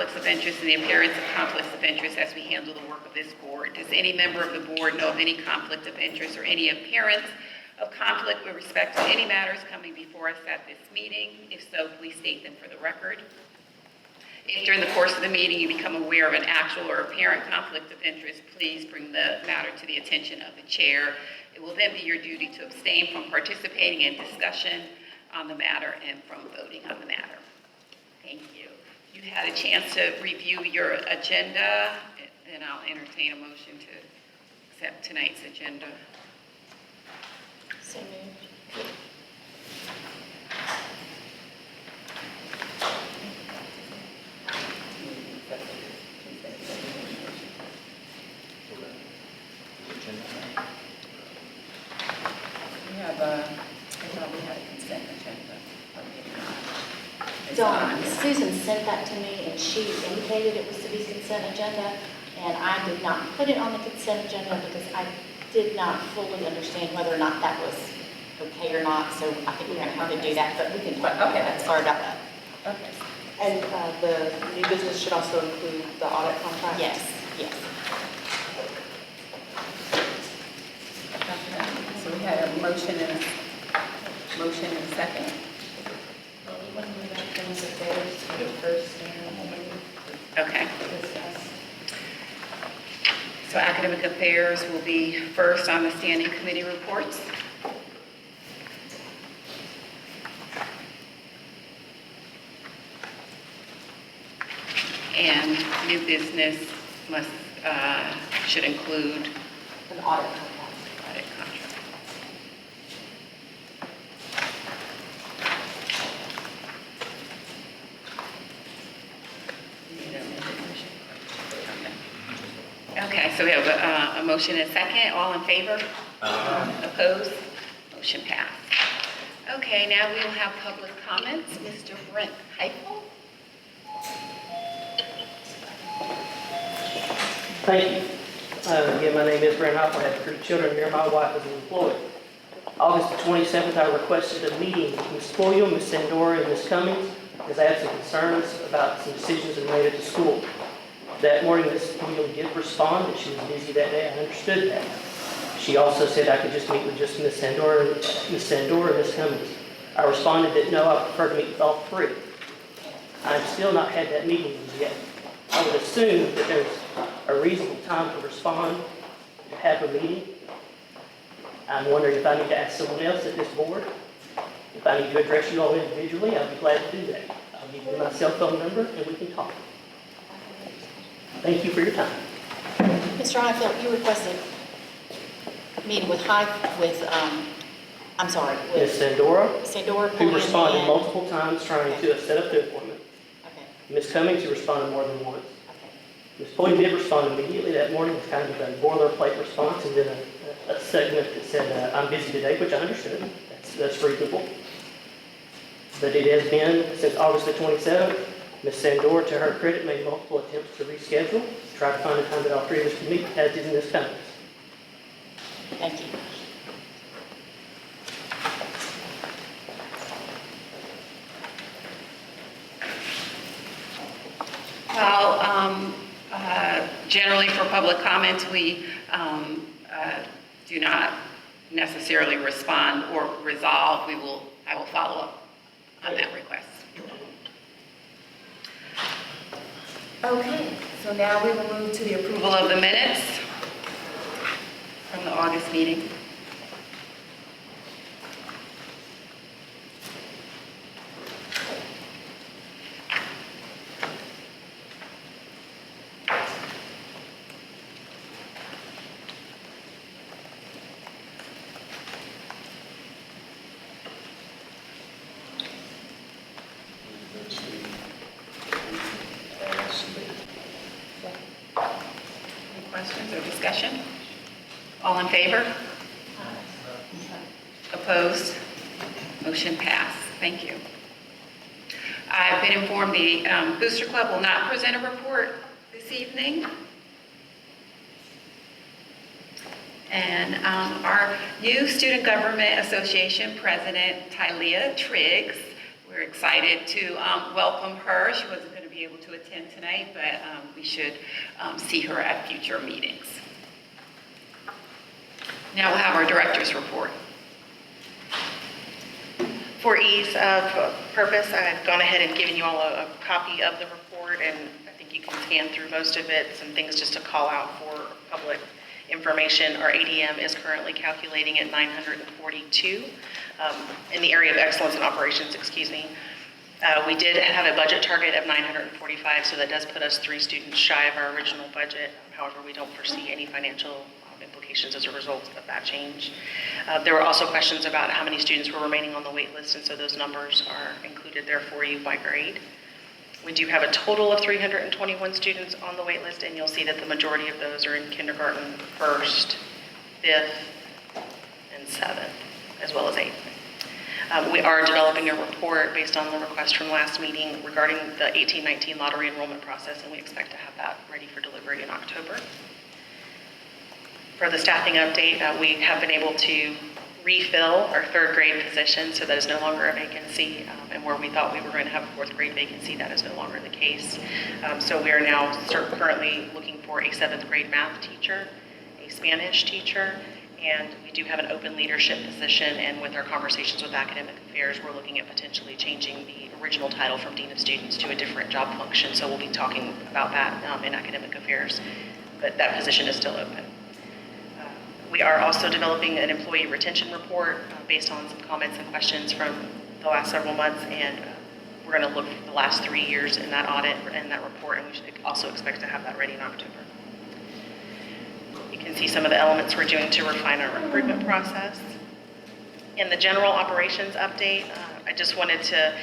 conflicts of interest and the appearance of conflicts of interest as we handle the work of this board. Does any member of the board know of any conflict of interest or any appearance of conflict with respect to any matters coming before us at this meeting? If so, please state them for the record. If during the course of the meeting you become aware of an actual or apparent conflict of interest, please bring the matter to the attention of the chair. It will then be your duty to abstain from participating in discussion on the matter and from voting on the matter. Thank you. You had a chance to review your agenda, and I'll entertain a motion to accept tonight's agenda. So moved. I thought we had a consent agenda, but maybe not. Susan sent that to me, and she indicated it was to be consent agenda, and I did not put it on the consent agenda because I did not fully understand whether or not that was okay or not, so I think we're going to have to do that, but we can talk about that. Sorry about that. Okay. And the new business should also include the audit contract? Yes, yes. So we had a motion and a second. Okay. So academic affairs will be first on the standing committee reports. And new business should include An audit contract. audit contract. Okay, so we have a motion and a second. All in favor? Opposed? Motion passed. Okay, now we will have public comments. Mr. Brent Heifel. Thank you. Again, my name is Brent Hoff. I have 3 children here. My wife is employed. August the 27th, I requested a meeting with Ms. Boyle, Ms. Sandora, and Ms. Cummings because I have some concerns about some decisions related to school. That morning, Ms. Boyle did respond that she was busy that day. I understood that. She also said I could just meet with just Ms. Sandora and Ms. Cummings. I responded that no, I prefer to meet with all 3. I've still not had that meeting yet. I would assume that there's a reasonable time to respond, to have a meeting. I'm wondering if I need to ask someone else at this board. If I need to address you all individually, I'll be glad to do that. I'll give you my cell phone number and we can talk. Thank you for your time. Mr. Highfield, you requested a meeting with Ms. Sandora, Sandora, who responded multiple times trying to set up the appointment. Okay, Ms. Cummings, who responded more than once. okay. Ms. Boyd did respond immediately that morning with kind of a boilerplate response and then a segment that said, I'm busy today, which I understood. That's reasonable. But it has been since August the 27th. Ms. Sandora, to her credit, made multiple attempts to reschedule, tried to find a time that all 3 of us could meet, as did Ms. Cummings. Thank you. Well, generally for public comments, we do not necessarily respond or resolve. I will follow up on that request. Okay, so now we will move to the approval of the minutes from the August meeting. Any questions or discussion? All in favor? Opposed? Motion passed. Thank you. I've been informed the Booster Club will not present a report this evening. And our new Student Government Association President, Tylea Triggs, we're excited to welcome her. She wasn't going to be be able to attend tonight, but we should see her at future meetings. Now we'll have our director's report. For ease of purpose, I've gone ahead and given you all a copy of the report, and I think you can scan through most of it. Some things just to call out for public information. Our ADM is currently calculating at 942 in the area of excellence in operations, we did have a budget target of 945, so that does put us 3 students shy of our original budget. However, we don't foresee any financial implications as a result of that change. There were also questions about how many students were remaining on the wait list, and so those numbers are included there for you by grade. We do have a total of 321 students on the wait list, and you'll see that the majority of those are in kindergarten, 1st, 5th, and 7th, as well as 8th. We are developing a report based on the request from last meeting regarding the 18-19 lottery enrollment process, and we expect to have that ready for delivery in October. For the staffing update, we have been able to refill our 3rd grade position, so that is no longer a vacancy, and where we thought we were going to have a 4th grade vacancy, that is no longer the case. So we are now currently looking for a 7th grade math teacher, a Spanish teacher, and we do have an open leadership position, and with our conversations with academic affairs, we're looking at potentially changing the original title from Dean of Students to a different job function, so we'll be talking about that in academic affairs, but that position is still open. We are also developing an employee retention report based on some comments and questions from the last several months, and we're going to look for the last 3 years in that audit and that report, and we should also expect to have that ready in October. You can see some of the elements we're doing to refine our recruitment process. In the general operations update, I just wanted to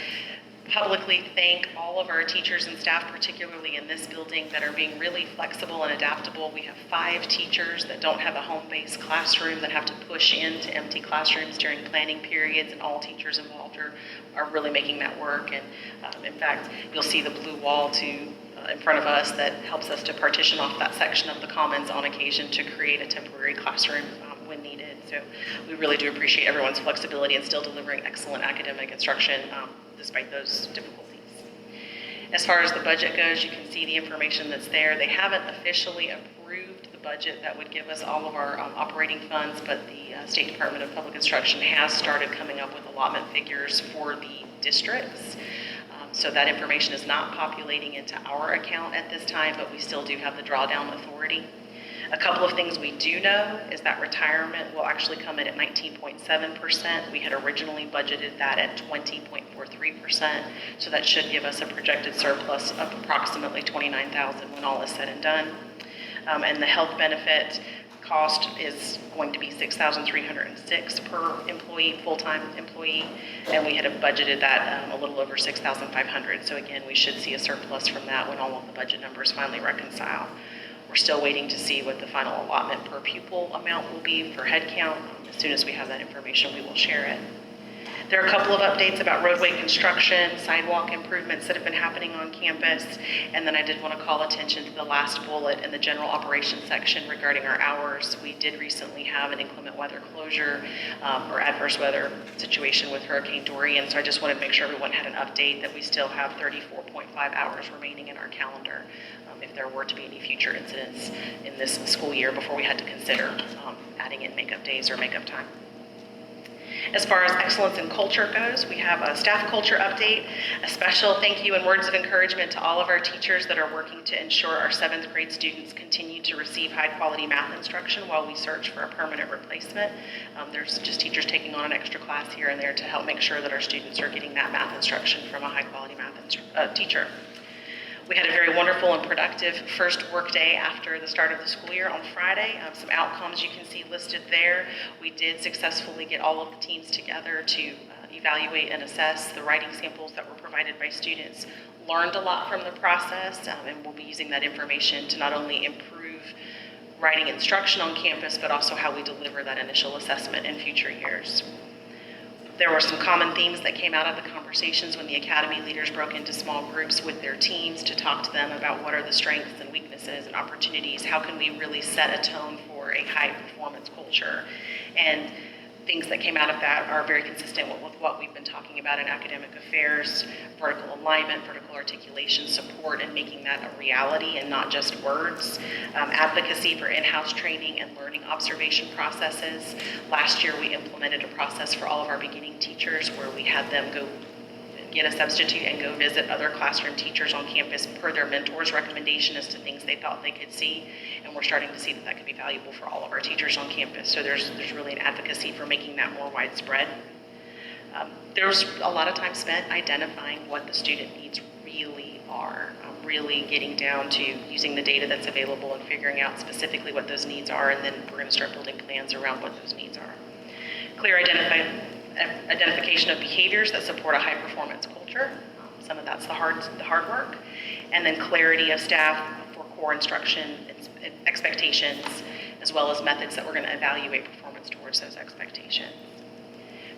publicly thank all of our teachers and staff, particularly in this building, that are being really flexible and adaptable. We have 5 teachers that don't have a home-based classroom that have to push into empty classrooms during planning periods, and all teachers involved are really making that work. And in fact, you'll see the blue wall in front of us that helps us to partition off that section of the commons on occasion to create a temporary classroom when needed. So we really do appreciate everyone's flexibility and still delivering excellent academic instruction despite those difficulties. As far as the budget goes, you can see the information that's there. They haven't officially approved the budget that would give us all of our operating funds, but the State Department of Public Instruction has started coming up with allotment figures for the districts. So that information is not populating into our account at this time, but we still do have the drawdown authority. A couple of things we do know is that retirement will actually come in at 19.7%. We had originally budgeted that at 20.43%, so that should give us a projected surplus of approximately $29,000 when all is said and done. And the health benefit cost is going to be $6,306 per employee, full-time employee, and we had budgeted that a little over $6,500. So again, we should see a surplus from that when all of the budget numbers finally reconcile. We're still waiting to see what the final allotment per pupil amount will be for head count. As soon as we have that information, we will share it. There are a couple of updates about roadway construction, sidewalk improvements that have been happening on campus, and then I did want to call attention to the last bullet in the general operations section regarding our hours. We did recently have an inclement weather closure or adverse weather situation with Hurricane Dorian, so I just wanted to make sure everyone had an update that we still have 34.5 hours remaining in our calendar if there were to be any future incidents in this school year before we had to consider adding in makeup days or makeup time. As far as excellence in culture goes, we have a staff culture update. A special thank you and words of encouragement to all of our teachers that are working to ensure our 7th grade students continue to receive high quality math instruction while we search for a permanent replacement. There's just teachers taking on an extra class here and there to help make sure that our students are getting that math instruction from a high quality math teacher. We had a very wonderful and productive first work day after the start of the school year on Friday. Some outcomes you can see listed there. We did successfully get all of the teams together to evaluate and assess the writing samples that were provided by students. Learned a lot from the process, and we'll be using that information to not only improve writing instruction on campus, but also how we deliver that initial assessment in future years. There were some common themes that came out of the conversations when the academy leaders broke into small groups with their teams to talk to them about what are the strengths and weaknesses and opportunities. How can we really set a tone for a high performance culture? And things that came out of that are very consistent with what we've been talking about in academic affairs, vertical alignment, vertical articulation, support, and making that a reality and not just words. Advocacy for in-house training and learning observation processes. Last year, we implemented a process for all of our beginning teachers where we had them go get a substitute and go visit other classroom teachers on campus per their mentor's recommendation as to things they thought they could see. And we're starting to see that that could be valuable for all of our teachers on campus. So there's really an advocacy for making that more widespread. There's a lot of time spent identifying what the student needs really are, really getting down to using the data that's available and figuring out specifically what those needs are, and then we're going to start building plans around what those needs are. Clear identification of behaviors that support a high-performance culture. Some of that's the hard work. And then clarity of staff for core instruction expectations, as well as methods that we're going to evaluate performance towards those expectations.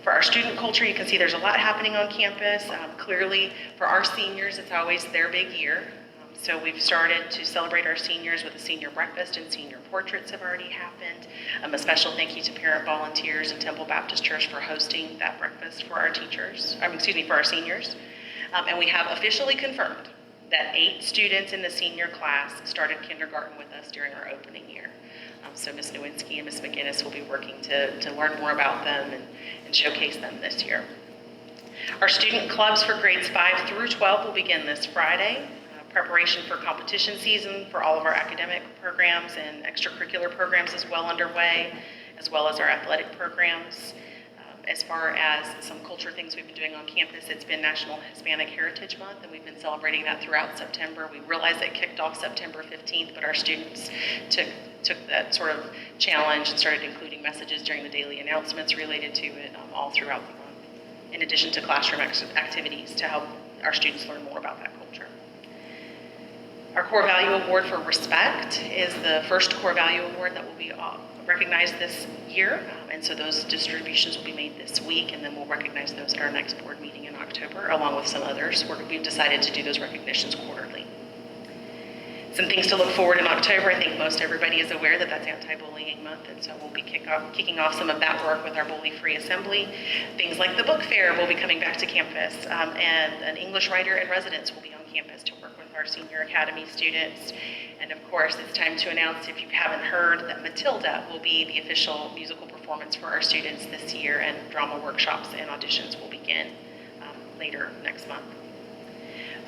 For our student culture, you can see there's a lot happening on campus. Clearly, for our seniors, it's always their big year. So we've started to celebrate our seniors with a senior breakfast, and senior portraits have already happened. A special thank you to parent volunteers at Temple Baptist Church for hosting that breakfast for our teachers, for our seniors. And we have officially confirmed that 8 students in the senior class started kindergarten with us during our opening year. So Ms. Nowinski and Ms. McGinnis will be working to learn more about them and showcase them this year. Our student clubs for grades 5 through 12 will begin this Friday. Preparation for competition season for all of our academic programs and extracurricular programs is well underway, as well as our athletic programs. As far as some culture things we've been doing on campus, it's been National Hispanic Heritage Month, and we've been celebrating that throughout September. We realized it kicked off September 15th, but our students took that sort of challenge and started including messages during the daily announcements related to it all throughout the month, in addition to classroom activities to help our students learn more about that culture. Our Core Value Award for Respect is the first Core Value Award that will be recognized this year. And so those distributions will be made this week, and then we'll recognize those at our next board meeting in October, along with some others. We've decided to do those recognitions quarterly. Some things to look forward in October. I think most everybody is aware that that's anti-bullying month, and so we'll be kicking off some of that work with our bully-free assembly. Things like the book fair will be coming back to campus, and an English writer in residence will be on campus to work with our senior academy students. And of course, it's time to announce, if you haven't heard, that Matilda will be the official musical performance for our students this year, and drama workshops and auditions will begin later next month.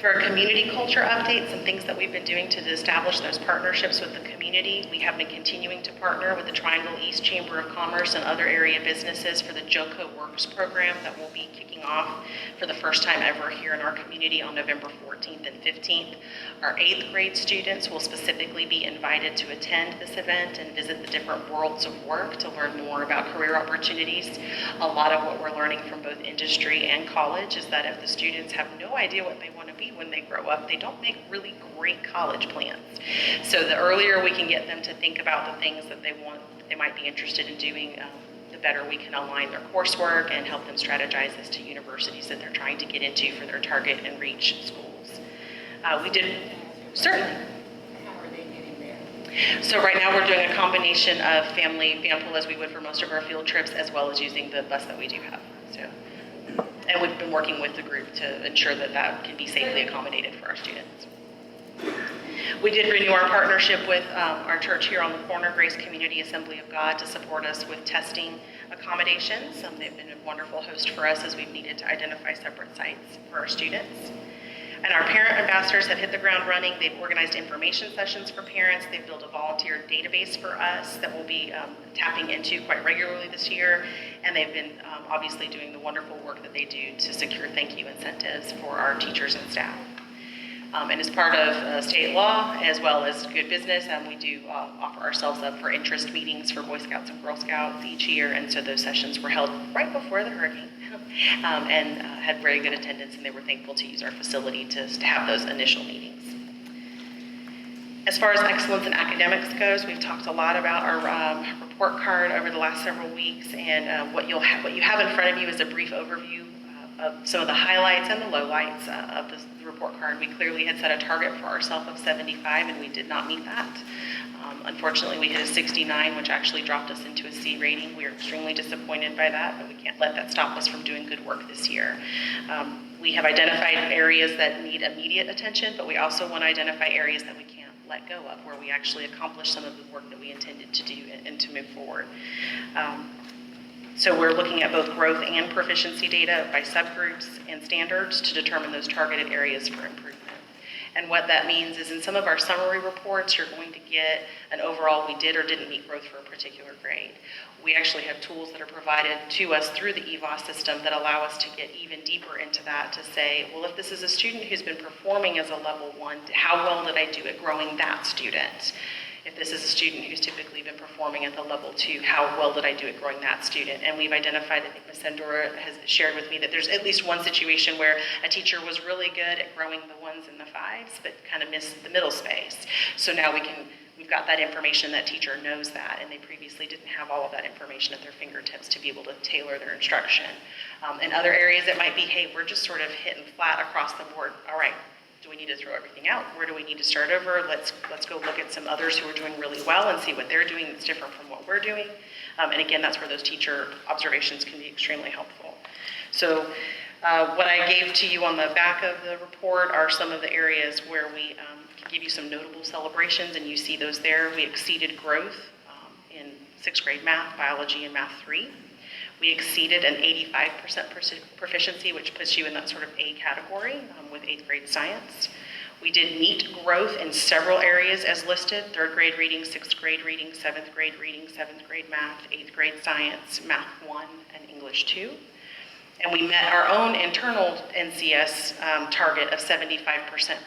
For our community culture updates, some things that we've been doing to establish those partnerships with the community. We have been continuing to partner with the Triangle East Chamber of Commerce and other area businesses for the JOCO Works program that will be kicking off for the first time ever here in our community on November 14th and 15th. Our 8th grade students will specifically be invited to attend this event and visit the different worlds of work to learn more about career opportunities. A lot of what we're learning from both industry and college is that if the students have no idea what they want to be when they grow up, they don't make really great college plans. So the earlier we can get them to think about the things that they might be interested in doing, the better we can align their coursework and help them strategize as to universities that they're trying to get into for their target and reach schools. Certainly. How are they getting there? So right now we're doing a combination of family van pool as we would for most of our field trips, as well as using the bus that we do have. And we've been working with the group to ensure that that can be safely accommodated for our students. We did renew our partnership with our church here on the corner, Grace Community Assembly of God, to support us with testing accommodations. They've been a wonderful host for us as we've needed to identify separate sites for our students. And our parent ambassadors have hit the ground running. They've organized information sessions for parents. They've built a volunteer database for us that we'll be tapping into quite regularly this year. And they've been obviously doing the wonderful work that they do to secure thank you incentives for our teachers and staff. And as part of state law, as well as good business, we do offer ourselves up for interest meetings for Boy Scouts and Girl Scouts each year. And so those sessions were held right before the hurricane and had very good attendance, and they were thankful to use our facility to have those initial meetings. As far as excellence in academics goes, we've talked a lot about our report card over the last several weeks, and what you have in front of you is a brief overview some of the highlights and the lowlights of the report card. We clearly had set a target for ourselves of 75, and we did not meet that. Unfortunately, we hit a 69, which actually dropped us into a C rating. We are extremely disappointed by that, but we can't let that stop us from doing good work this year. We have identified areas that need immediate attention, but we also want to identify areas that we can't let go of, where we actually accomplish some of the work that we intended to do and to move forward. So we're looking at both growth and proficiency data by subgroups and standards to determine those targeted areas for improvement. And what that means is in some of our summary reports, you're going to get an overall we did or didn't meet growth for a particular grade. We actually have tools that are provided to us through the EVOS system that allow us to get even deeper into that to say, well, if this is a student who's been performing as a level 1, how well did I do at growing that student? If this is a student who's typically been performing at the level 2, how well did I do at growing that student? And we've identified, I think Ms. Sandora has shared with me, that there's at least one situation where a teacher was really good at growing the 1s and the 5s, but kind of missed the middle space. So now we've got that information, that teacher knows that, and they previously didn't have all of that information at their fingertips to be able to tailor their instruction. In other areas, it might be, hey, we're just sort of hitting flat across the board. All right. Do we need to throw everything out? Where do we need to start over? Let's go look at some others who are doing really well and see what they're doing that's different from what we're doing. And again, that's where those teacher observations can be extremely helpful. So what I gave to you on the back of the report are some of the areas where we can give you some notable celebrations, and you see those there. We exceeded growth in 6th grade math, biology, and math 3. We exceeded an 85% proficiency, which puts you in that sort of A category with 8th grade science. We did meet growth in several areas as listed: 3rd grade reading, 6th grade reading, 7th grade reading, 7th grade math, 8th grade science, math 1, and English 2. And we met our own internal NCS target of 75%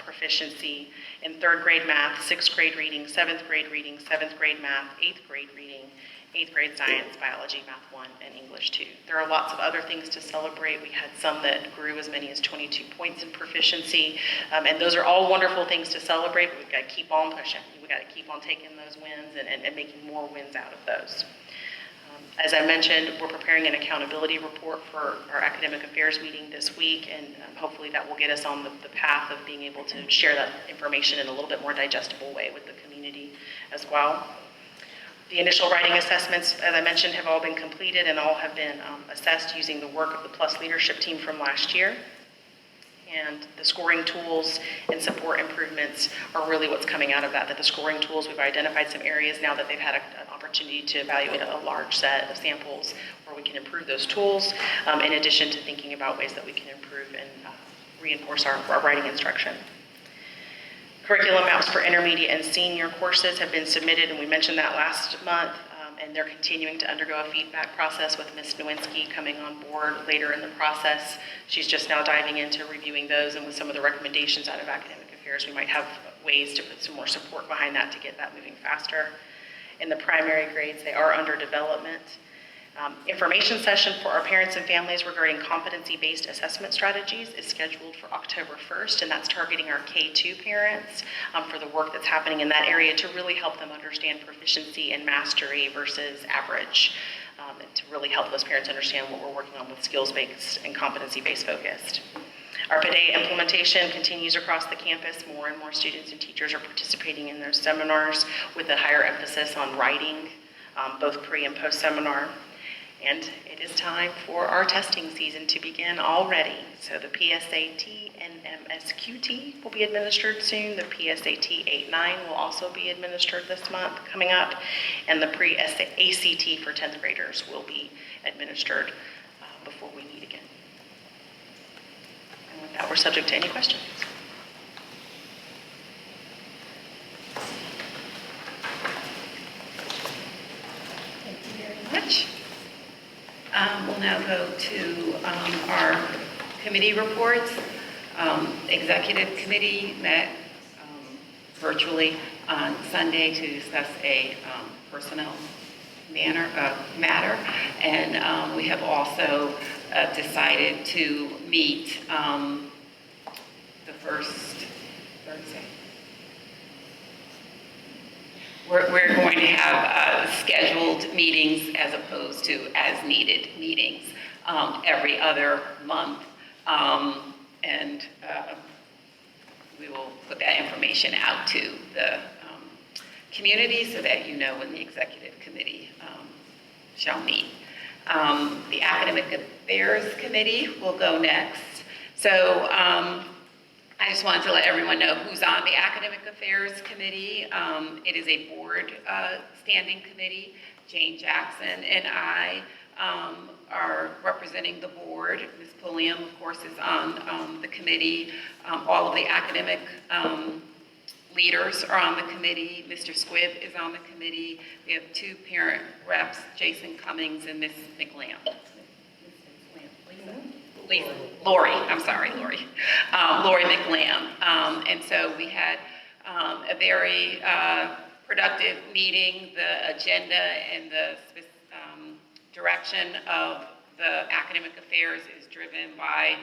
proficiency in 3rd grade math, 6th grade reading, 7th grade reading, 7th grade math, 8th grade reading, 8th grade science, biology, math 1, and English 2. There are lots of other things to celebrate. We had some that grew as many as 22 points in proficiency, and those are all wonderful things to celebrate, but we've got to keep on pushing. We've got to keep on taking those wins and making more wins out of those. As I mentioned, we're preparing an accountability report for our academic affairs meeting this week, and hopefully that will get us on the path of being able to share that information in a little bit more digestible way with the community as well. The initial writing assessments, as I mentioned, have all been completed and all have been assessed using the work of the PLUS leadership team from last year. And the scoring tools and support improvements are really what's coming out of that. That the scoring tools, we've identified some areas now that they've had an opportunity to evaluate a large set of samples where we can improve those tools, in addition to thinking about ways that we can improve and reinforce our writing instruction. Curriculum maps for intermediate and senior courses have been submitted, and we mentioned that last month, and they're continuing to undergo a feedback process with Ms. Nowinski coming on board later in the process. She's just now diving into reviewing those, and with some of the recommendations out of academic affairs, we might have ways to put some more support behind that to get that moving faster. In the primary grades, they are under development. Information session for our parents and families regarding competency-based assessment strategies is scheduled for October 1st, and that's targeting our K-2 parents for the work that's happening in that area to really help them understand proficiency and mastery versus average, and to really help those parents understand what we're working on with skills-based and competency-based focused. Our PDA implementation continues across the campus. More and more students and teachers are participating in those seminars with a higher emphasis on writing, both pre and post seminar. And it is time for our testing season to begin already. So the PSAT and MSQT will be administered soon. The PSAT 8-9 will also be administered this month coming up. And the pre-ACT for 10th graders will be administered before we meet again. And with that, we're subject to any questions. Thank you very much. We'll now go to our committee reports. Executive committee met virtually on Sunday to discuss a personnel matter, and we have also decided to meet the first Thursday. We're going to have scheduled meetings as opposed to as needed meetings every other month And we will put that information out to the community so that you know when the executive committee shall meet. The Academic Affairs Committee will go next. So I just wanted to let everyone know who's on the Academic Affairs Committee. It is a board standing committee. Jane Jackson and I are representing the board. Ms. Pulliam, of course, is on the committee. All of the academic leaders are on the committee. Mr. Squibb is on the committee. We have two parent reps, Jason Cummings and Ms. McLam. Lori, I'm sorry, Lori. Lori McLam. And so we had a very productive meeting. The agenda and the direction of the academic affairs is driven by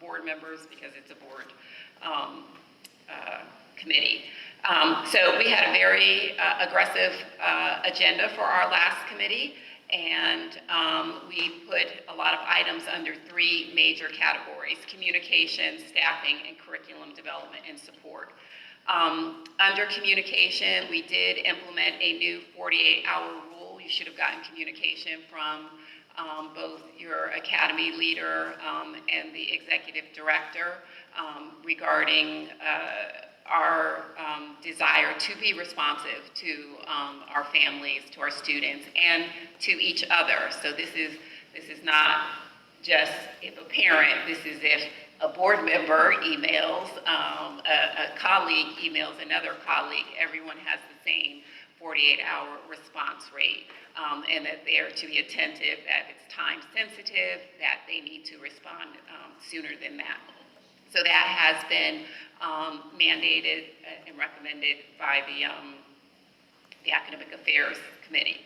board members because it's a board committee. So we had a very aggressive agenda for our last committee, and we put a lot of items under three major categories: communication, staffing, and curriculum development and support. Under communication, we did implement a new 48-hour rule. You should have gotten communication from both your academy leader and the executive director regarding our desire to be responsive to our families, to our students, and to each other. So this is not just if a parent, this is if a board member emails, a colleague emails another colleague, everyone has the same 48-hour response rate, and that they are to be attentive, that it's time sensitive, that they need to respond sooner than that. So that has been mandated and recommended by the Academic Affairs Committee.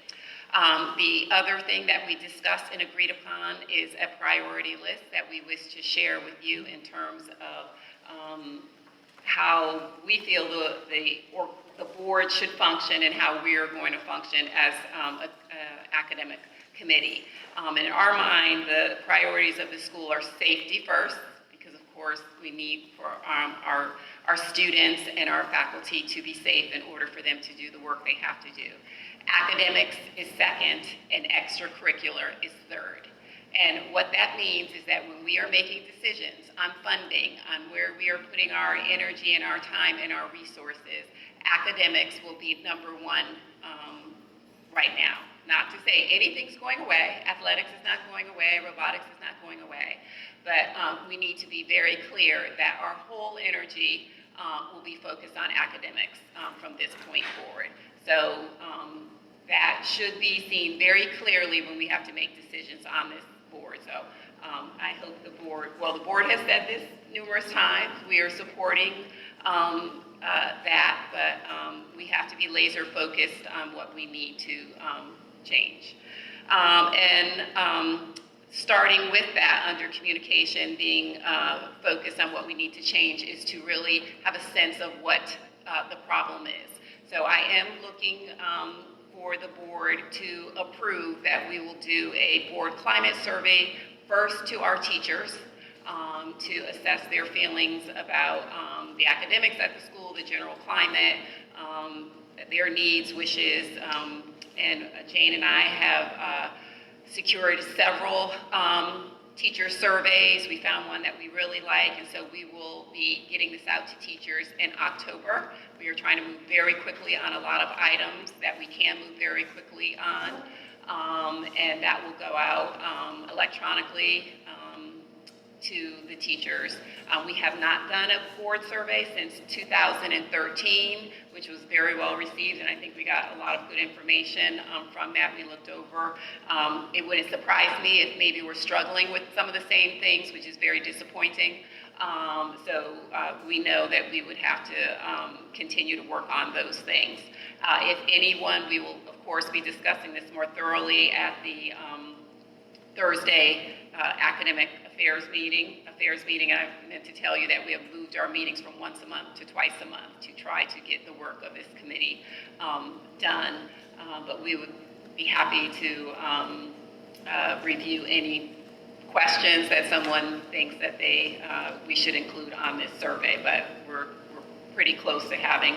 The other thing that we discussed and agreed upon is a priority list that we wish to share with you in terms of how we feel the board should function and how we are going to function as an academic committee. In our mind, the priorities of the school are safety first, because of course we need for our students and our faculty to be safe in order for them to do the work they have to do. Academics is second, and extracurricular is third. And what that means is that when we are making decisions on funding, on where we are putting our energy and our time and our resources, academics will be number one right now. Not to say anything's going away. Athletics is not going away. Robotics is not going away. But we need to be very clear that our whole energy will be focused on academics from this point forward. So that should be seen very clearly when we have to make decisions on this board. So I hope the board has said this numerous times. We are supporting that, but we have to be laser focused on what we need to change. Starting with that, under communication, being focused on what we need to change is to really have a sense of what the problem is. So I am looking for the board to approve that we will do a board climate survey first to our teachers to assess their feelings about the academics at the school, the general climate, their needs, wishes, and Jane and I have secured several teacher surveys. We found one that we really like, and so we will be getting this out to teachers in October. We are trying to move very quickly on a lot of items that we can move very quickly on, and that will go out electronically to the teachers. We have not done a board survey since 2013, which was very well received, and I think we got a lot of good information from that. We looked over. It wouldn't surprise me if maybe we're struggling with some of the same things, which is very disappointing. So we know that we would have to continue to work on those things. If anyone, we will of course be discussing this more thoroughly at the Thursday academic affairs meeting. And I meant to tell you that we have moved our meetings from once a month to twice a month to try to get the work of this committee done. But we would be happy to review any questions that someone thinks that we should include on this survey, but we're pretty close to having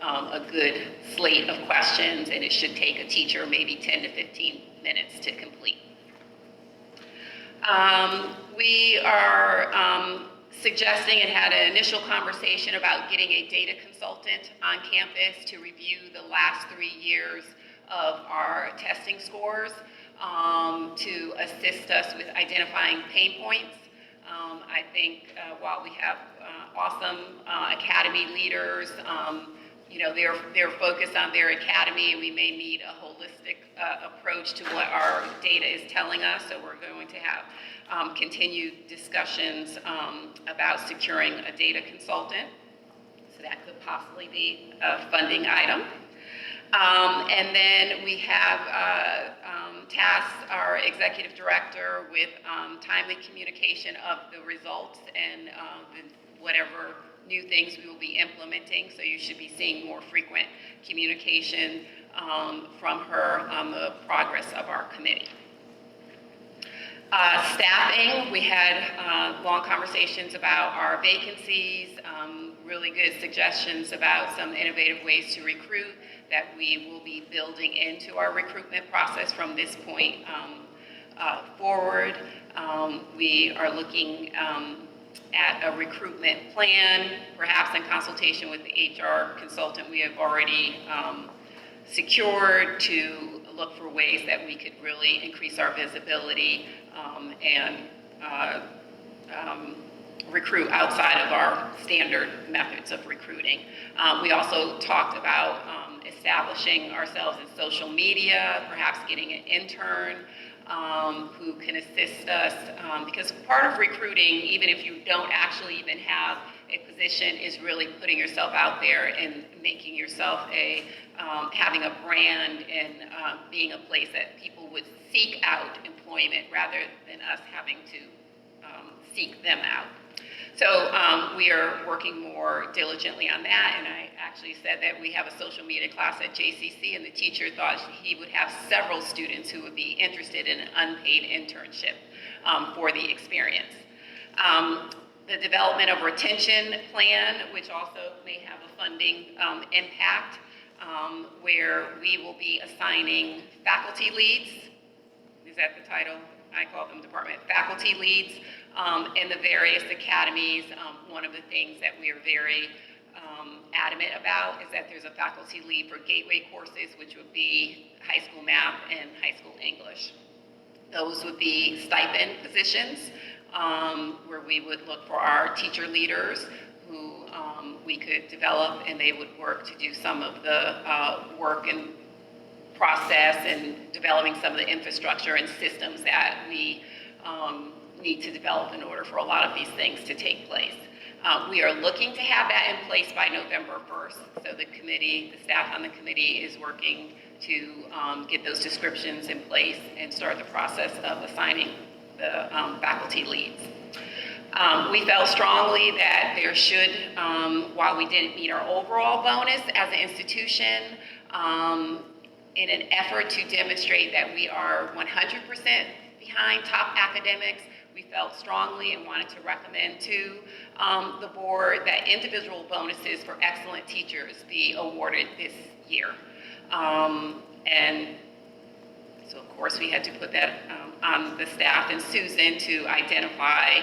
a good slate of questions, and it should take a teacher maybe 10 to 15 minutes to complete. We are suggesting and had an initial conversation about getting a data consultant on campus to review the last 3 years of our testing scores to assist us with identifying pain points. I think while we have awesome academy leaders, they're focused on their academy. We may need a holistic approach to what our data is telling us. So we're going to have continued discussions about securing a data consultant. So that could possibly be a funding item. And then we have tasked our executive director with timely communication of the results and whatever new things we will be implementing. So you should be seeing more frequent communication from her on the progress of our committee. Staffing, we had long conversations about our vacancies, really good suggestions about some innovative ways to recruit that we will be building into our recruitment process from this point forward. We are looking at a recruitment plan, perhaps in consultation with the HR consultant we have already secured, to look for ways that we could really increase our visibility and recruit outside of our standard methods of recruiting. We also talked about establishing ourselves in social media, perhaps getting an intern who can assist us, because part of recruiting, even if you don't actually even have a position, is really putting yourself out there and making yourself having a brand and being a place that people would seek out employment rather than us having to seek them out. So we are working more diligently on that, and I actually said that we have a social media class at JCC, and the teacher thought he would have several students who would be interested in an unpaid internship for the experience. The development of a retention plan, which also may have a funding impact, where we will be assigning faculty leads. Is that the title? I call them department faculty leads in the various academies. One of the things that we are very adamant about is that there's a faculty lead for gateway courses, which would be high school math and high school English. Those would be stipend positions where we would look for our teacher leaders who we could develop, and they would work to do some of the work and process and developing some of the infrastructure and systems that we need to develop in order for a lot of these things to take place. We are looking to have that in place by November 1st. So the committee, the staff on the committee is working to get those descriptions in place and start the process of assigning the faculty leads. We felt strongly that there should, while we didn't meet our overall bonus as an institution, in an effort to demonstrate that we are 100% behind top academics, we felt strongly and wanted to recommend to the board that individual bonuses for excellent teachers be awarded this year. And so, of course, we had to put that on the staff and Susan to identify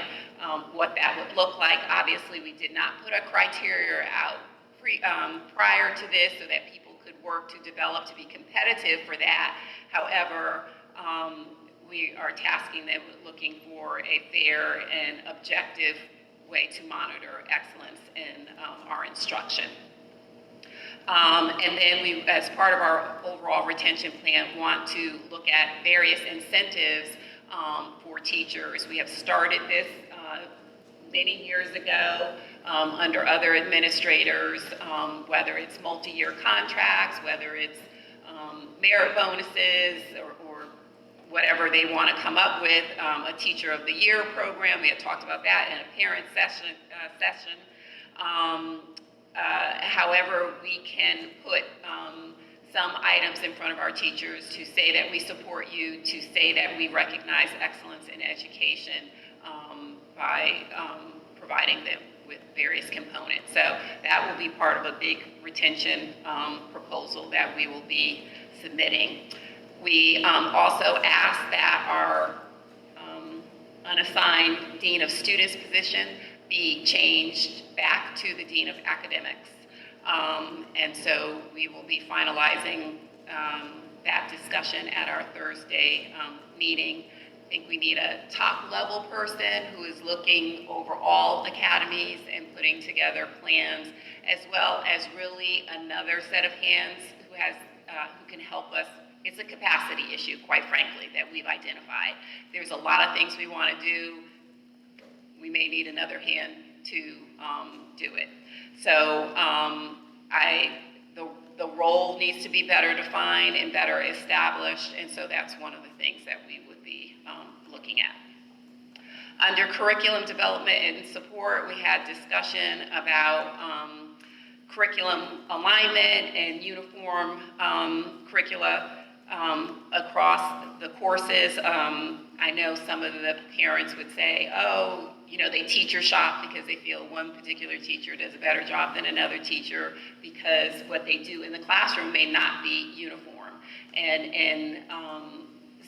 what that would look like. Obviously, we did not put a criteria out prior to this so that people could work to develop to be competitive for that. However, we are tasking them with looking for a fair and objective way to monitor excellence in our instruction. And then we, as part of our overall retention plan, want to look at various incentives for teachers. We have started this many years ago under other administrators, whether it's multi-year contracts, whether it's merit bonuses, or whatever they want to come up with, a Teacher of the Year program. We had talked about that in a parent session. However, we can put some items in front of our teachers to say that we support you, to say that we recognize excellence in education by providing them with various components. So that will be part of a big retention proposal that we will be submitting. We also ask that our unassigned Dean of Students position be changed back to the Dean of Academics. And so we will be finalizing that discussion at our Thursday meeting. I think we need a top-level person who is looking over all academies and putting together plans, as well as really another set of hands who can help us. It's a capacity issue, quite frankly, that we've identified. There's a lot of things we want to do. We may need another hand to do it. So the role needs to be better defined and better established, and so that's one of the things that we would be looking at. Under curriculum development and support, we had discussion about curriculum alignment and uniform curricula across the courses. I know some of the parents would say, oh, you know, they teacher shop because they feel one particular teacher does a better job than another teacher because what they do in the classroom may not be uniform. And in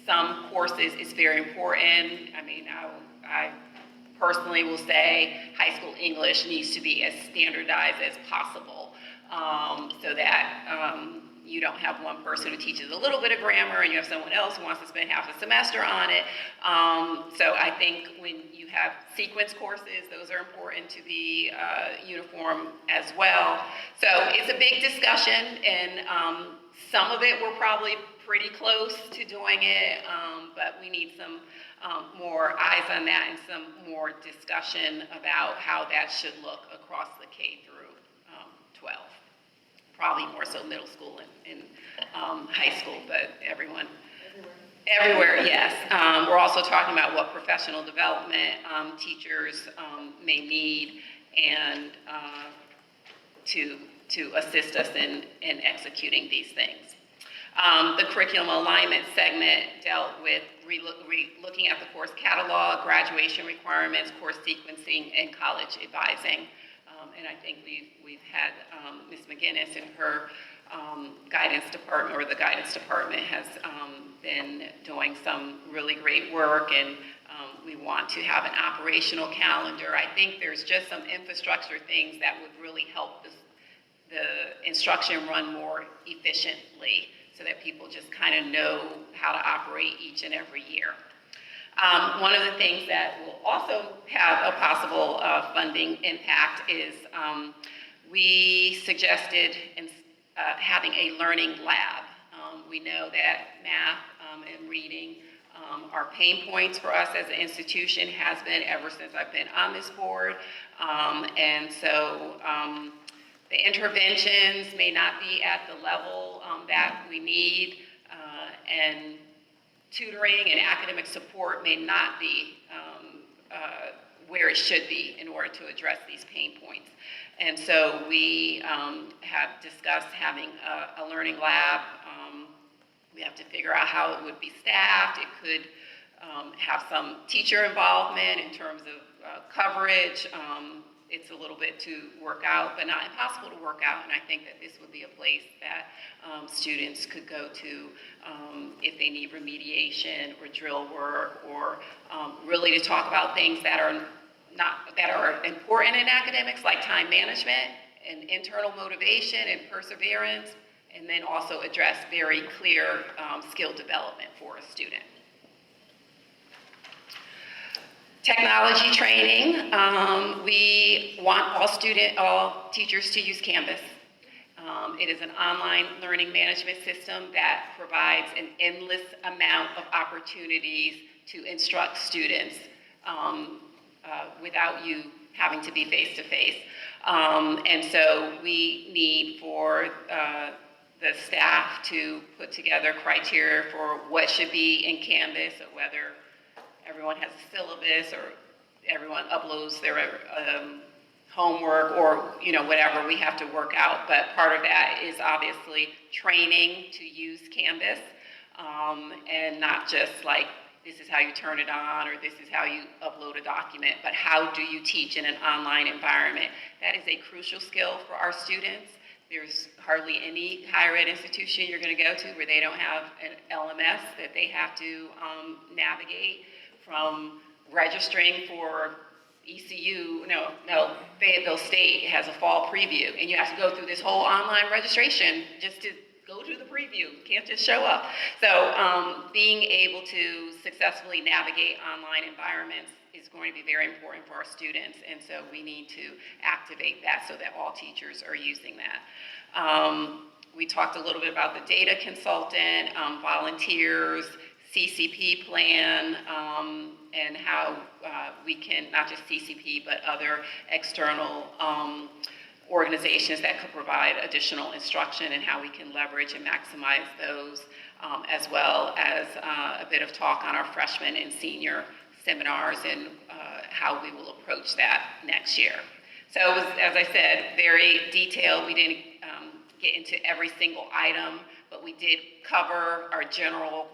some courses, it's very important. I mean, I personally will say high school English needs to be as standardized as possible so that you don't have one person who teaches a little bit of grammar and you have someone else who wants to spend half a semester on it. So I think when you have sequence courses, those are important to be uniform as well. So it's a big discussion, and some of it we're probably pretty close to doing it, but we need some more eyes on that and some more discussion about how that should look across the K through 12. Probably more so middle school and high school, but everyone. Everywhere, yes. We're also talking about what professional development teachers may need and to assist us in executing these things. The curriculum alignment segment dealt with looking at the course catalog, graduation requirements, course sequencing, and college advising. And I think we've had Ms. McGinnis and her guidance department, or the guidance department has been doing some really great work, and we want to have an operational calendar. I think there's just some infrastructure things that would really help the instruction run more efficiently so that people just kind of know how to operate each and every year. One of the things that will also have a possible funding impact is we suggested having a learning lab. We know that math and reading are pain points for us as an institution, has been ever since I've been on this board. And so the interventions may not be at the level that we need, and tutoring and academic support may not be where it should be in order to address these pain points. And so we have discussed having a learning lab. We have to figure out how it would be staffed. It could have some teacher involvement in terms of coverage. It's a little bit to work out, but not impossible to work out. And I think that this would be a place that students could go to if they need remediation or drill work, or really to talk about things that are important in academics, like time management and internal motivation and perseverance, and then also address very clear skill development for a student. Technology training, we want all teachers to use Canvas. It is an online learning management system that provides an endless amount of opportunities to instruct students without you having to be face-to-face. And so we need for the staff to put together criteria for what should be in Canvas, or whether everyone has a syllabus or everyone uploads their homework or, whatever we have to work out. But part of that is obviously training to use Canvas, and not just like, this is how you turn it on, or this is how you upload a document, but how do you teach in an online environment? That is a crucial skill for our students. There's hardly any higher ed institution you're going to go to where they don't have an LMS that they have to navigate, from registering for ECU. No, Fayetteville State has a fall preview, and you have to go through this whole online registration just to go to the preview. You can't just show up. So being able to successfully navigate online environments is going to be very important for our students, and so we need to activate that so that all teachers are using that. We talked a little bit about the data consultant, volunteers, CCP plan, and how we can, not just CCP, but other external organizations that could provide additional instruction, and how we can leverage and maximize those, as well as a bit of talk on our freshman and senior seminars and how we will approach that next year. So it was, as I said, very detailed. We didn't get into every single item, but we did cover our general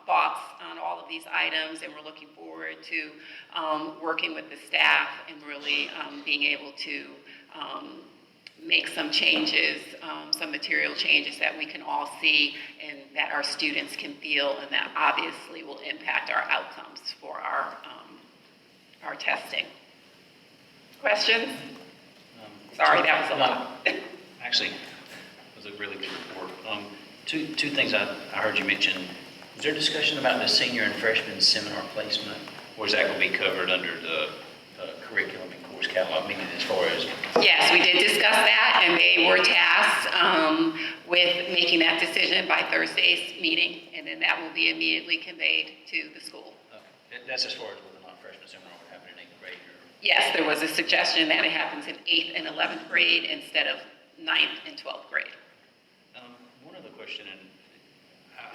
thoughts on all of these items, and we're looking forward to working with the staff and really being able to make some changes, some material changes that we can all see and that our students can feel, and that obviously will impact our outcomes for our testing. Questions? Sorry, that was a lot. Actually, it was a really good report. Two things I heard you mention. Was there discussion about the senior and freshman seminar placement, or is that going to be covered under the curriculum and course catalog, meaning as far as? Yes, we did discuss that, and they were tasked with making that decision by Thursday's meeting, and then that will be immediately conveyed to the school. Okay. That's as far as whether or not freshman seminar would happen in 8th grade? Yes, there was a suggestion that it happens in 8th and 11th grade instead of 9th and 12th grade. One other question, and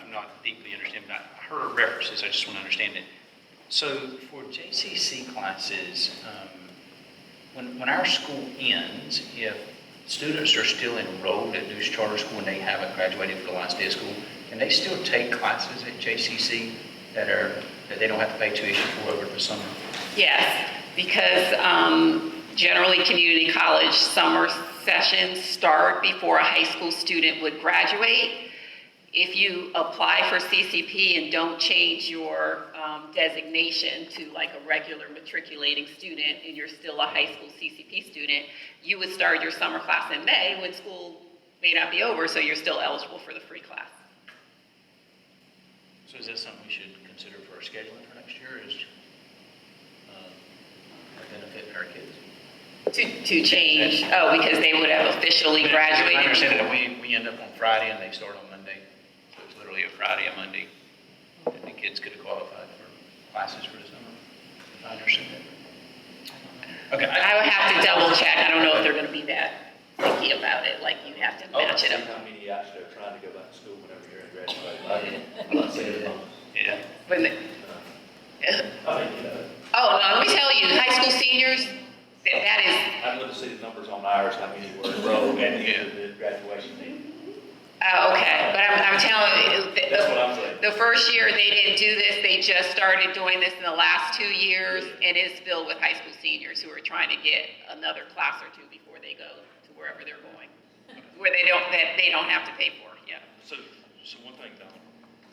I'm not deeply understanding, but I heard references, I just want to understand it. So for JCC classes, when our school ends, if students are still enrolled at Deuce Charter School and they haven't graduated for the last day of school, can they still take classes at JCC that they don't have to pay tuition for over the summer? Yes, because generally community college summer sessions start before a high school student would graduate. If you apply for CCP and don't change your designation to like a regular matriculating student and you're still a high school CCP student, you would start your summer class in May when school may not be over, so you're still eligible for the free class. So is that something we should consider for our scheduling for next year, is a benefit for our kids? To change, because they would have officially graduated. I understand that we end up on Friday and they start on Monday. So it's literally a Friday and Monday. And the kids could have qualified for classes for the summer, if I understand that. Okay. I would have to double check. I don't know if they're going to be that picky about it, like you have to match it up. How many actually are trying to go back to school whenever you're in graduation? I'm not saying it. Yeah. When they, let me tell you, high school seniors, that is. I'd love to see the numbers on ours, how many were enrolled and the graduation date. Okay, but I'm telling you, That's what I'm saying. the first year they didn't do this, they just started doing this in the last 2 years, and it's filled with high school seniors who are trying to get another class or two before they go to wherever they're going, where they don't have to pay for, yeah. So one thing, Don,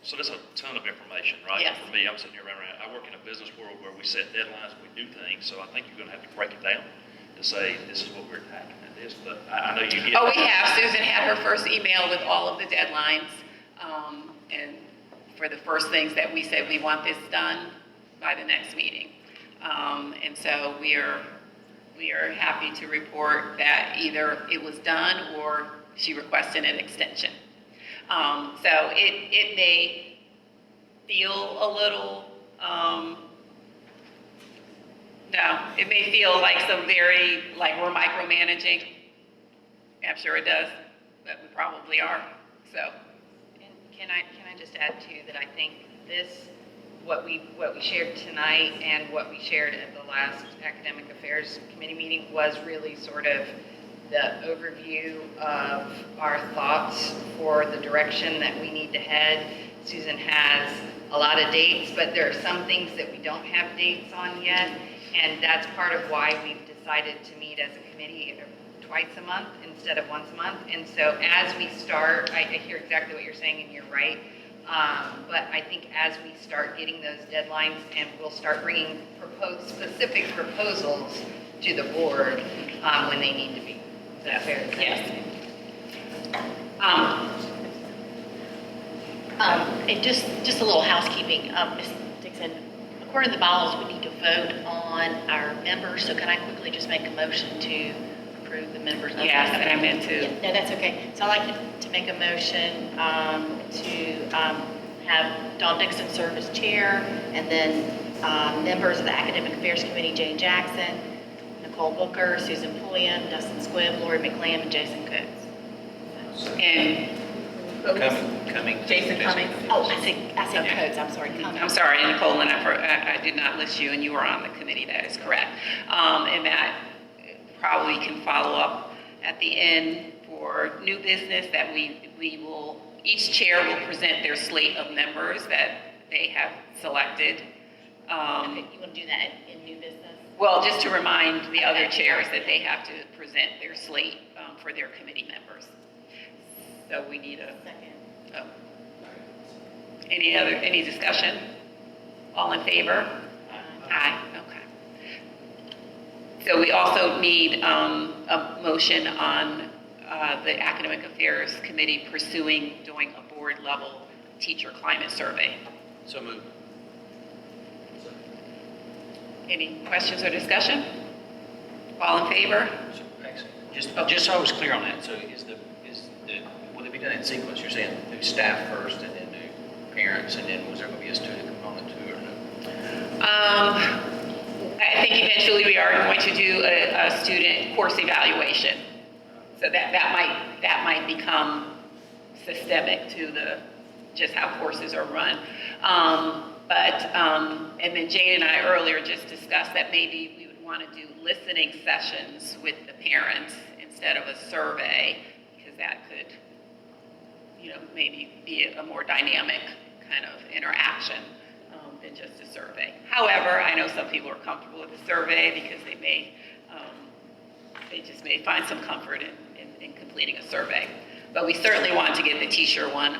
so that's a ton of information, right? Yes. For me, I'm sitting here around, I work in a business world where we set deadlines, we do things, so I think you're gonna have to break it down to say, this is what we're attacking at this, but I know you get. Oh, we have. Susan had her first email with all of the deadlines, and for the first things that we said, we want this done by the next meeting. And so we are happy to report that either it was done or she requested an extension. So it may feel a little, it may feel like we're micromanaging. I'm sure it does, but we probably are, so. And can I just add too that I think this what we shared tonight and what we shared at the last Academic Affairs Committee meeting was really sort of the overview of our thoughts for the direction that we need to head. Susan has a lot of dates, but there are some things that we don't have dates on yet, and that's part of why we've decided to meet as a committee twice a month instead of once a month. And so as we start, I hear exactly what you're saying, and you're right, but I think as we start getting those deadlines, and we'll start bringing specific proposals to the board when they need to be. Is that fair to say? Yes. And just a little housekeeping, Ms. Dixon, according to the bylaws, we need to vote on our members, so can I quickly just make a motion to approve the members? Yes, and I meant to. Yeah, no, that's okay. So I'd like to make a motion to have Dawn Dixon serve as chair, and then members of the Academic Affairs Committee, Jane Jackson, Nicole Booker, Susan Pulliam, Dustin Squibb, Lori McLam, and Jason Coates. And Coming. Jason Cummings. Oh, I said Coates, I'm sorry, Cummings. I'm sorry, Nicole, and I did not list you, and you were on the committee, that is correct. And that probably can follow up at the end for new business that we will, each chair will present their slate of members that they have selected. Okay, you want to do that in new business? Well, just to remind the other chairs that they have to present their slate for their committee members. So we need a Second. Any discussion? All in favor? Aye. Okay. So we also need a motion on the Academic Affairs Committee pursuing doing a board level teacher climate survey. So moved. Any questions or discussion? All in favor? So, actually, just so I was clear on that, so will it be done in sequence? You're saying do staff first and then do parents, and then was there going to be a student component too, or no? I think eventually we are going to do a student course evaluation. So that might become systemic to just how courses are run. And then Jane and I earlier just discussed that maybe we would want to do listening sessions with the parents instead of a survey, because that could, maybe be a more dynamic kind of interaction than just a survey. However, I know some people are comfortable with the survey because they just may find some comfort in completing a survey. But we certainly want to get the teacher one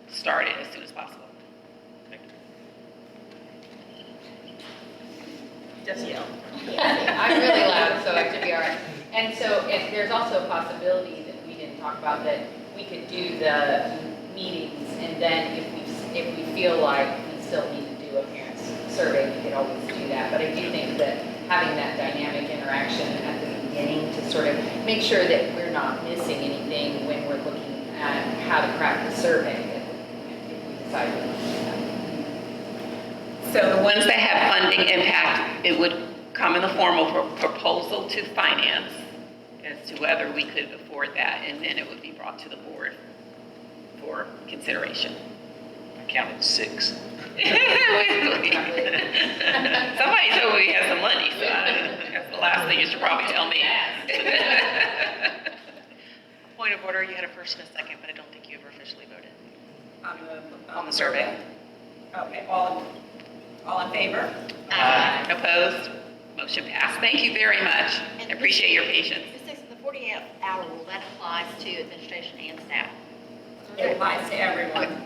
started as soon as possible. Just yell. I'm really loud, so it should be all right. And so there's also a possibility that we didn't talk about, that we could do the meetings, and then if we feel like we still need to do a parents survey, we could always do that. But I do think that having that dynamic interaction at the beginning to sort of make sure that we're not missing anything when we're looking at how to craft the survey, if we decide we want to do that. So the ones that have funding impact, it would come in the form of a proposal to finance as to whether we could afford that, and then it would be brought to the board for consideration. I counted 6. Somebody told me we had some money, so that's the last thing you should probably tell me. Point of order, you had a first and a second, but I don't think you ever officially voted. On the survey. Okay, all in favor? Aye. Opposed? Motion passed. Thank you very much. I appreciate your patience. Ms. Dixon, the 48-hour rule, that applies to administration and staff. It applies to everyone.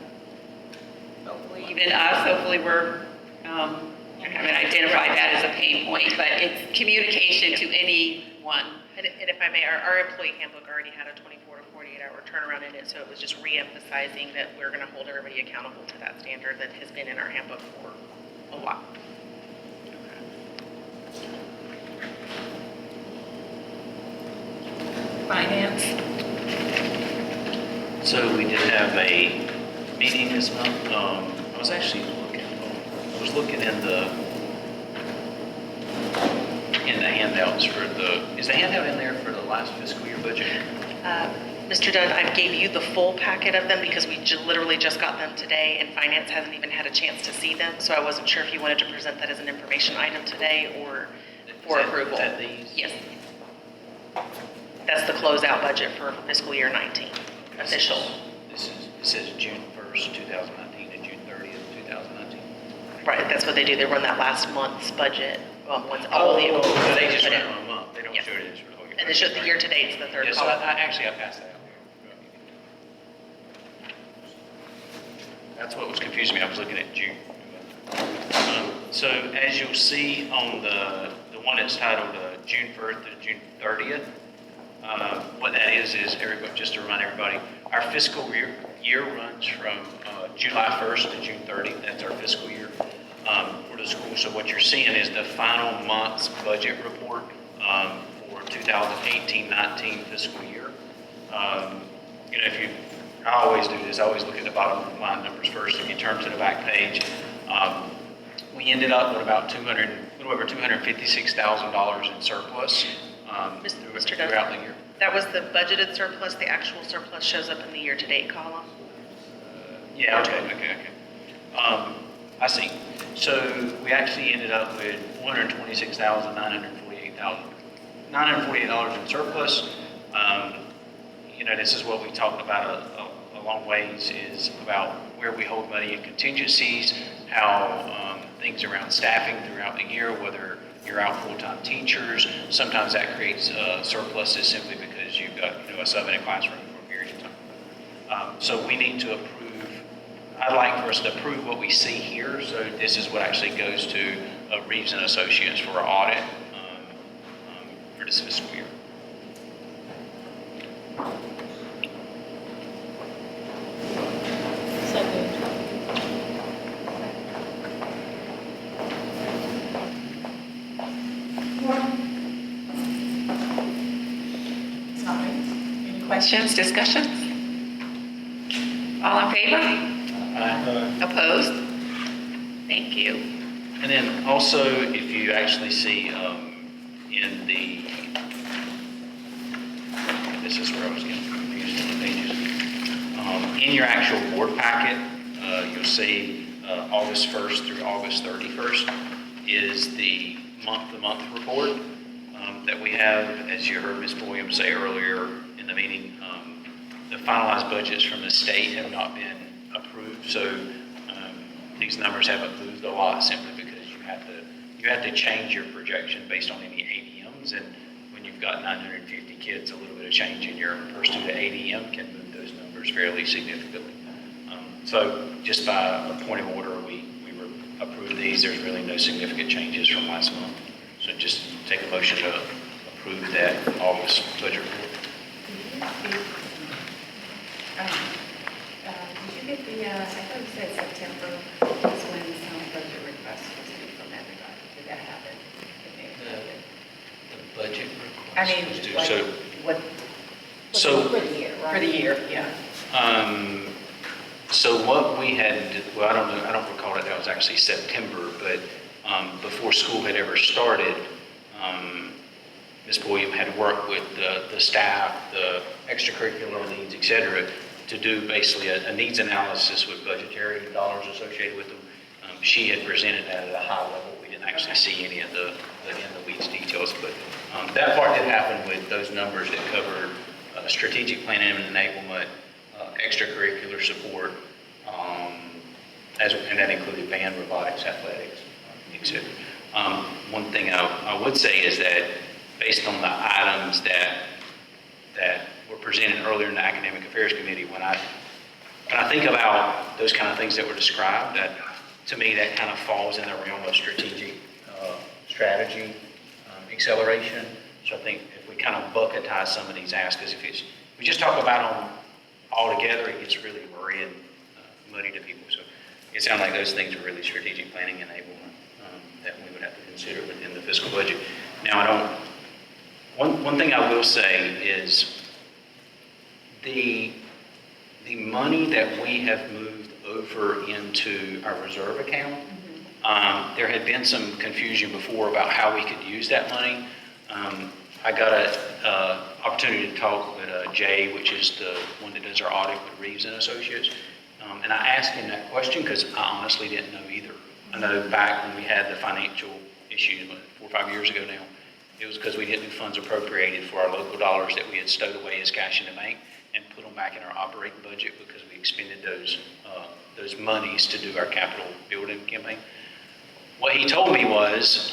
Hopefully, even us, hopefully we're, haven't identified that as a pain point, but it's communication to anyone. And if I may, our employee handbook already had a 24 to 48-hour turnaround in it, so it was just re-emphasizing that we're going to hold everybody accountable to that standard that has been in our handbook for a while. Finance. So we did have a meeting this month. I was actually looking in the handouts for is the handout in there for the last fiscal year budget? Mr. Dunn, I gave you the full packet of them because we literally just got them today and finance hasn't even had a chance to see them. So I wasn't sure if you wanted to present that as an information item today or for approval. Is that these? Yes. That's the closeout budget for fiscal year 19, official. It says June 1st, 2019 to June 30th, 2019. Right, that's what they do. They run that last month's budget, once all the. So they just put run in. it on a month, they don't Yes. show it as. Okay. And it's just the year-to-date's the third Yeah, so column. actually I passed that out. That's what was confusing me, I was looking at June. So as you'll see on the one that's titled June 1st to June 30th, what that is everybody, just to remind everybody, our fiscal year runs from July 1st to June 30th. That's our fiscal year for the school. So what you're seeing is the final month's budget report for 2018-19 fiscal year. I always do this, I always look at the bottom line numbers first. If you turn to the back page, we ended up with about a little over $256,000 in surplus Mr. throughout the Dunn, year. that was the budgeted surplus. The actual surplus shows up in the year-to-date column. Yeah, okay. I see. So we actually ended up with $948 in surplus. This is what we talked about a long ways, is about where we hold money in contingencies, how things around staffing throughout the year, whether you're out full-time teachers, sometimes that creates surpluses simply because you've got a sub in a classroom for a period of time. So we need to approve, I'd like for us to approve what we see here. So this is what actually goes to Reeves and Associates for our audit for this fiscal year. So moved. It's all right. Any questions, discussions? All in favor? Opposed? Thank you. And then also, if you actually see in the, this is where I was getting confused on the pages. In your actual board packet, you'll see August 1st through August 31st is the month-to-month report that we have. As you heard Ms. Williams say earlier in the meeting, the finalized budgets from the state have not been approved, so these numbers haven't moved a lot simply because you have to change your projection based on any ADMs, and when you've got 950 kids, a little bit of change in your per student ADM can move those numbers fairly significantly. So just by a point of order, we approved these. There's really no significant changes from last month. So just take a motion to approve that August budget report. Did you get the, I thought you said September was when some budget requests was due from everybody. Did that happen? The budget I request mean, was due. like, what, So For the year, right? for the year, yeah. So what we had, well, I don't recall that was actually September, but before school had ever started, Ms. William had worked with the staff, the extracurricular needs, et cetera, to do basically a needs analysis with budgetary dollars associated with them. She had presented that at a high level. We didn't actually see any of the in the weeds details, but that part did happen with those numbers that covered strategic planning and enablement, extracurricular support, and that included band, robotics, athletics, etc. One thing I would say is that based on the items that were presented earlier in the Academic Affairs Committee, when I think about those kind of things that were described, that to me that kind of falls in the realm of strategic strategy acceleration. So I think if we kind of bucketize some of these asks, because if we just talk about them all together, it gets really worrying, muddy to people. So it sounds like those things are really strategic planning enablement that we would have to consider within the fiscal budget. Now, one thing I will say is the money that we have moved over into our reserve account, there had been some confusion before about how we could use that money. I got an opportunity to talk with Jay, which is the one that does our audit with Reeves and Associates. And I asked him that question because I honestly didn't know either. I know back when we had the financial issues, 4 or 5 years ago now, it was because we didn't do funds appropriated for our local dollars that we had stowed away as cash in the bank and put them back in our operating budget because we expended those monies to do our capital building campaign. What he told me was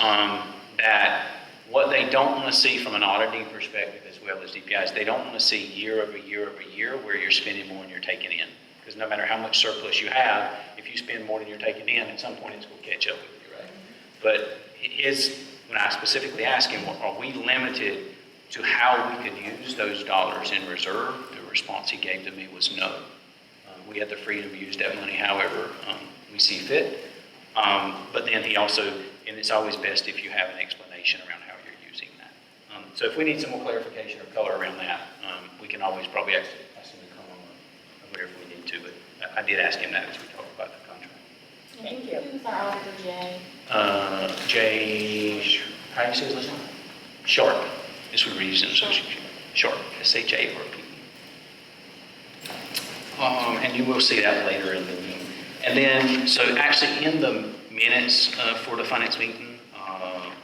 that what they don't want to see from an auditing perspective as well as DPIs, they don't want to see year over year over year where you're spending more than you're taking in. Because no matter how much surplus you have, if you spend more than you're taking in, at some point it's going to catch up with you, right? But when I specifically asked him, are we limited to how we can use those dollars in reserve? The response he gave to me was no. We have the freedom to use that money however we see fit. But then he also, and it's always best if you have an explanation around how you're using that. So if we need some more clarification or color around that, we can always probably ask him to come on over if we need to. But I did ask him that as we talked about the contract. Thank you. Who's our auditor, Jay? Jay, how do you say his last name? Sharp. This would Reeves and Associates. Sharp, S-H-A-R-P. And you will see that later in the meeting. And then, so actually in the minutes for the finance meeting,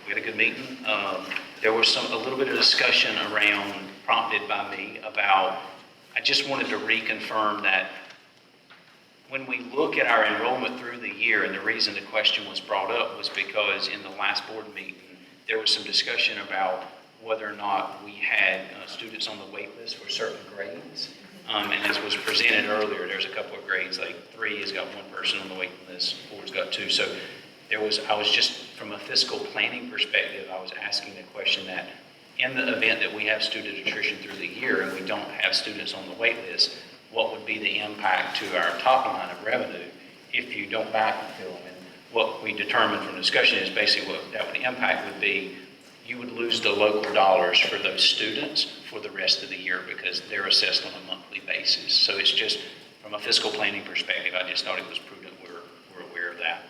we had a good meeting. There was a little bit of discussion around, prompted by me, about, I just wanted to reconfirm that when we look at our enrollment through the year, and the reason the question was brought up was because in the last board meeting, there was some discussion about whether or not we had students on the wait list for certain grades. And as was presented earlier, there's a couple of grades, like 3 has got 1 person on the waiting list, 4's got 2. So I was just, from a fiscal planning perspective, I was asking the question that in the event that we have student attrition through the year and we don't have students on the wait list, what would be the impact to our top line of revenue if you don't backfill them? And what we determined from discussion is basically what that would impact would be you would lose the local dollars for those students for the rest of the year because they're assessed on a monthly basis. So it's just, from a fiscal planning perspective, I just thought it was prudent we're aware of that.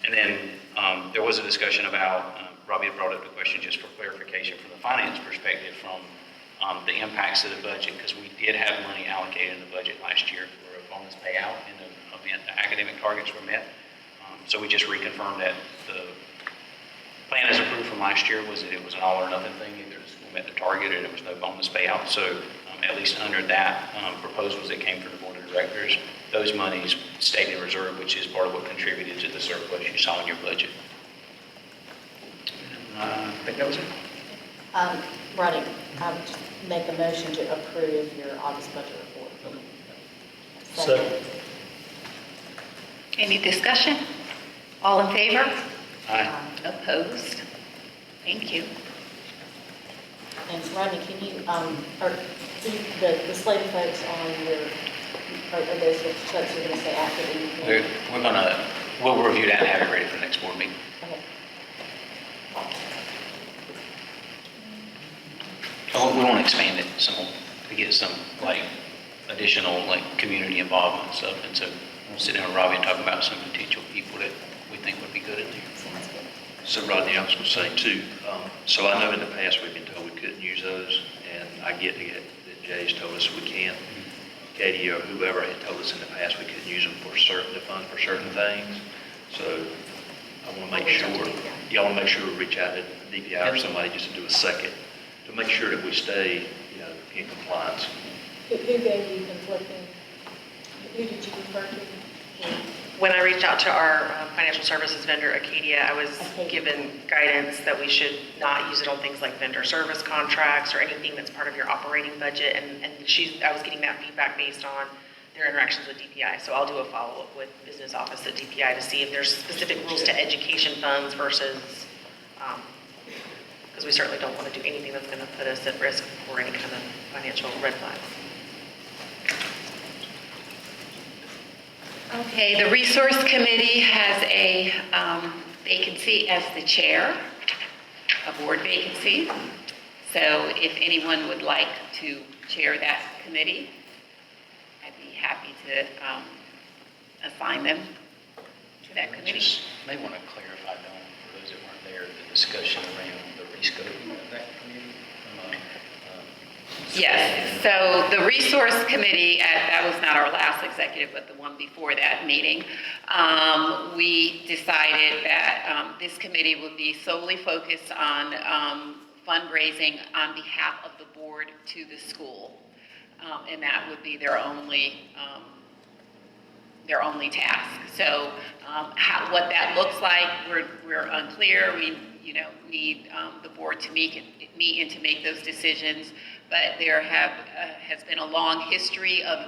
And then there was a discussion about, Robbie had brought up the question just for clarification from the finance perspective from the impacts of the budget, because we did have money allocated in the budget last year for a bonus payout in the event the academic targets were met. So we just reconfirmed that the plan as approved from last year was that it was an all or nothing thing. Either the school met the target or there was no bonus payout. So at least under that proposals that came from the board of directors, those monies stayed in reserve, which is part of what contributed to the surplus you saw in your budget. I think that was it. Rodney, I would just make a motion to approve your August budget report. Second. Any discussion? All in favor? Aye. Opposed? Thank you. And so Rodney, can you, or the slate of folks on your, are those the folks you're going to say after the meeting? We'll review that and have it ready for the next board meeting. Okay. We want to expand it some more to get some additional community involvement and stuff. And so we'll sit down with Robbie and talk about some potential people that we think would be good in there. Sounds good. So Rodney, I was going to say too, so I know in the past we've been told we couldn't use those, and I get that Jay's told us we can't. Katie or whoever had told us in the past we couldn't use them to fund for certain things. So I want to make sure, y'all want to make sure we reach out to DPI or somebody just to do a second to make sure that we stay, in compliance. Who gave you conflicting, who did you refer to? When I reached out to our financial services vendor, Acadia, I was Acadia. given guidance that we should not use it on things like vendor service contracts or anything that's part of your operating budget. And I was getting that feedback based on their interactions with DPI. So I'll do a follow-up with business office at DPI to see if there's specific rules to education funds versus, because we certainly don't want to do anything that's going to put us at risk for any kind of financial red flag. Okay, the Resource Committee has a vacancy as the chair, a board vacancy. So if anyone would like to chair that committee, I'd be happy to assign them to that committee. Just may want to clarify, Dawn, for those that weren't there, the discussion around the rescoping of that committee. Yes, so the resource committee, that was not our last executive, but the one before that meeting, we decided that this committee would be solely focused on fundraising on behalf of the board to the school. And that would be their only task. So what that looks like, we're unclear. We need the board to meet and to make those decisions. But there has been a long history of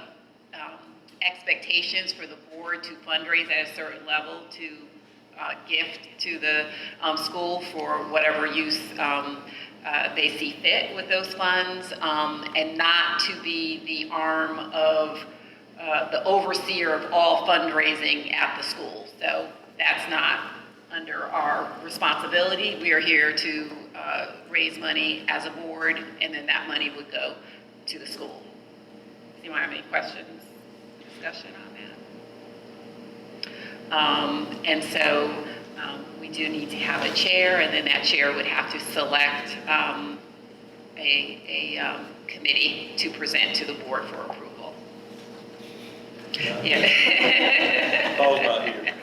expectations for the board to fundraise at a certain level to gift to the school for whatever use they see fit with those funds, and not to be the arm of the overseer of all fundraising at the school. So that's not under our responsibility. We are here to raise money as a board, and then that money would go to the school. Anyone have any questions, discussion on that? And so we do need to have a chair, and then that chair would have to select a committee to present to the board for approval. Yeah. Paul's not here.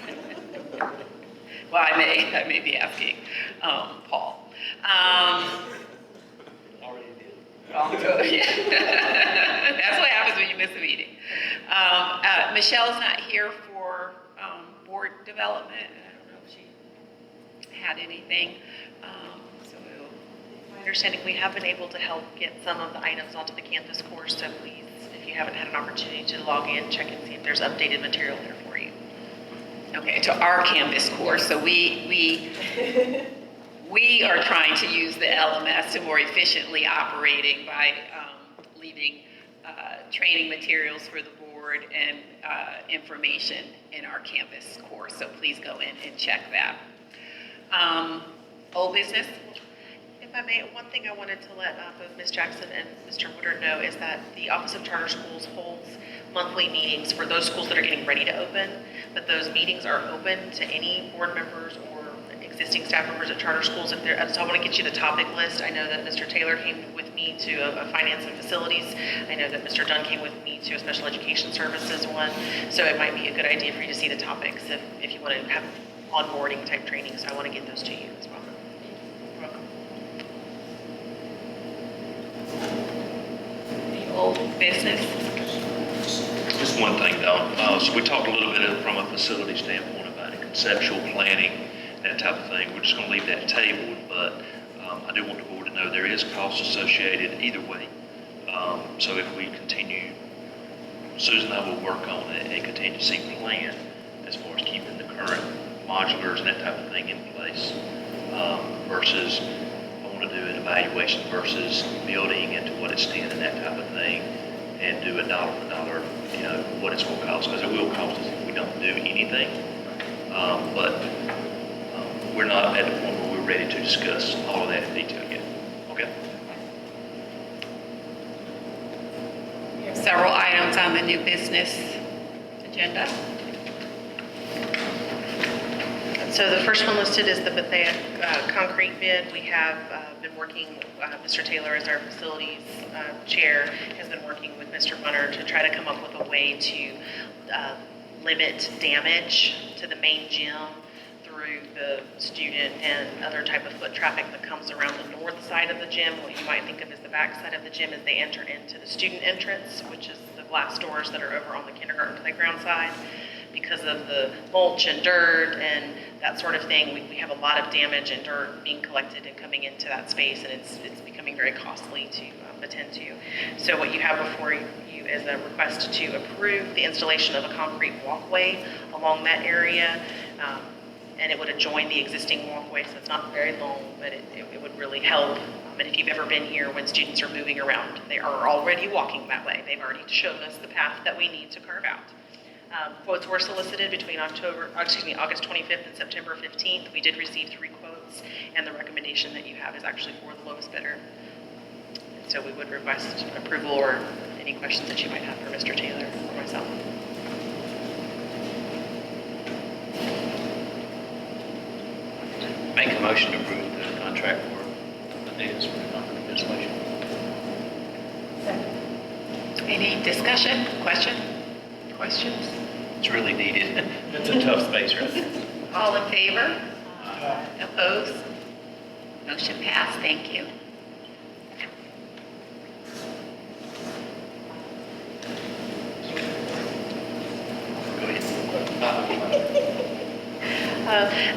Well, I may be asking Paul. Already did. Yeah. That's what happens when you miss a meeting. Michelle's not here for board development. I don't know if she had anything. So we'll. My understanding, we have been able to help get some of the items onto the campus course, so please, if you haven't had an opportunity to log in, check and see if there's updated material there for you. Okay, to our campus course. So we are trying to use the LMS to more efficiently operating by leaving training materials for the board and information in our campus course. So please go in and check that. Old business? If I may, one thing I wanted to let both Ms. Jackson and Mr. Woodard know is that the Office of Charter Schools holds monthly meetings for those schools that are getting ready to open, but those meetings are open to any board members or existing staff members at charter schools. So I want to get you the topic list. I know that Mr. Taylor came with me to a finance and facilities. I know that Mr. Dunn came with me to a special education services one. So it might be a good idea for you to see the topics if you want to have onboarding type training. So I want to get those to you as well. You're welcome. The old business? Just one thing though, so we talked a little bit from a facility standpoint about it, conceptual planning, that type of thing. We're just going to leave that tabled, but I do want the board to know there is cost associated either way. So if we continue, Susan and I will work on a contingency plan as far as keeping the current modulars and that type of thing in place, versus I want to do an evaluation versus building into what it's stands and that type of thing, and do a dollar for dollar, what it's going to cost, because it will cost us if we don't do anything. But we're not at the point where we're ready to discuss all of that in detail yet. Okay? We have several items on the new business agenda. So the first one listed is the Bethea concrete bid. We have been working, Mr. Taylor as our facilities chair has been working with Mr. Bunner to try to come up with a way to limit damage to the main gym through the student and other type of foot traffic that comes around the north side of the gym. What you might think of as the back side of the gym as they enter into the student entrance, which is the glass doors that are over on the kindergarten playground side. Because of the mulch and dirt and that sort of thing, we have a lot of damage and dirt being collected and coming into that space, and it's becoming very costly to attend to. So what you have before you is a request to approve the installation of a concrete walkway along that area, and it would adjoin the existing walkway, so it's not very long, but it would really help. And if you've ever been here when students are moving around, they are already walking that way. They've already shown us the path that we need to carve out. Quotes were solicited between August 25th and September 15th. We did receive 3 quotes, and the recommendation that you have is actually for the lowest bidder. And so we would request approval or any questions that you might have for Mr. Taylor or myself. Make a motion to approve the contract for Bethea's for concrete installation. Any discussion, questions? It's really needed. It's a tough space right now. All in favor? Opposed? Motion passed, thank you. Go ahead.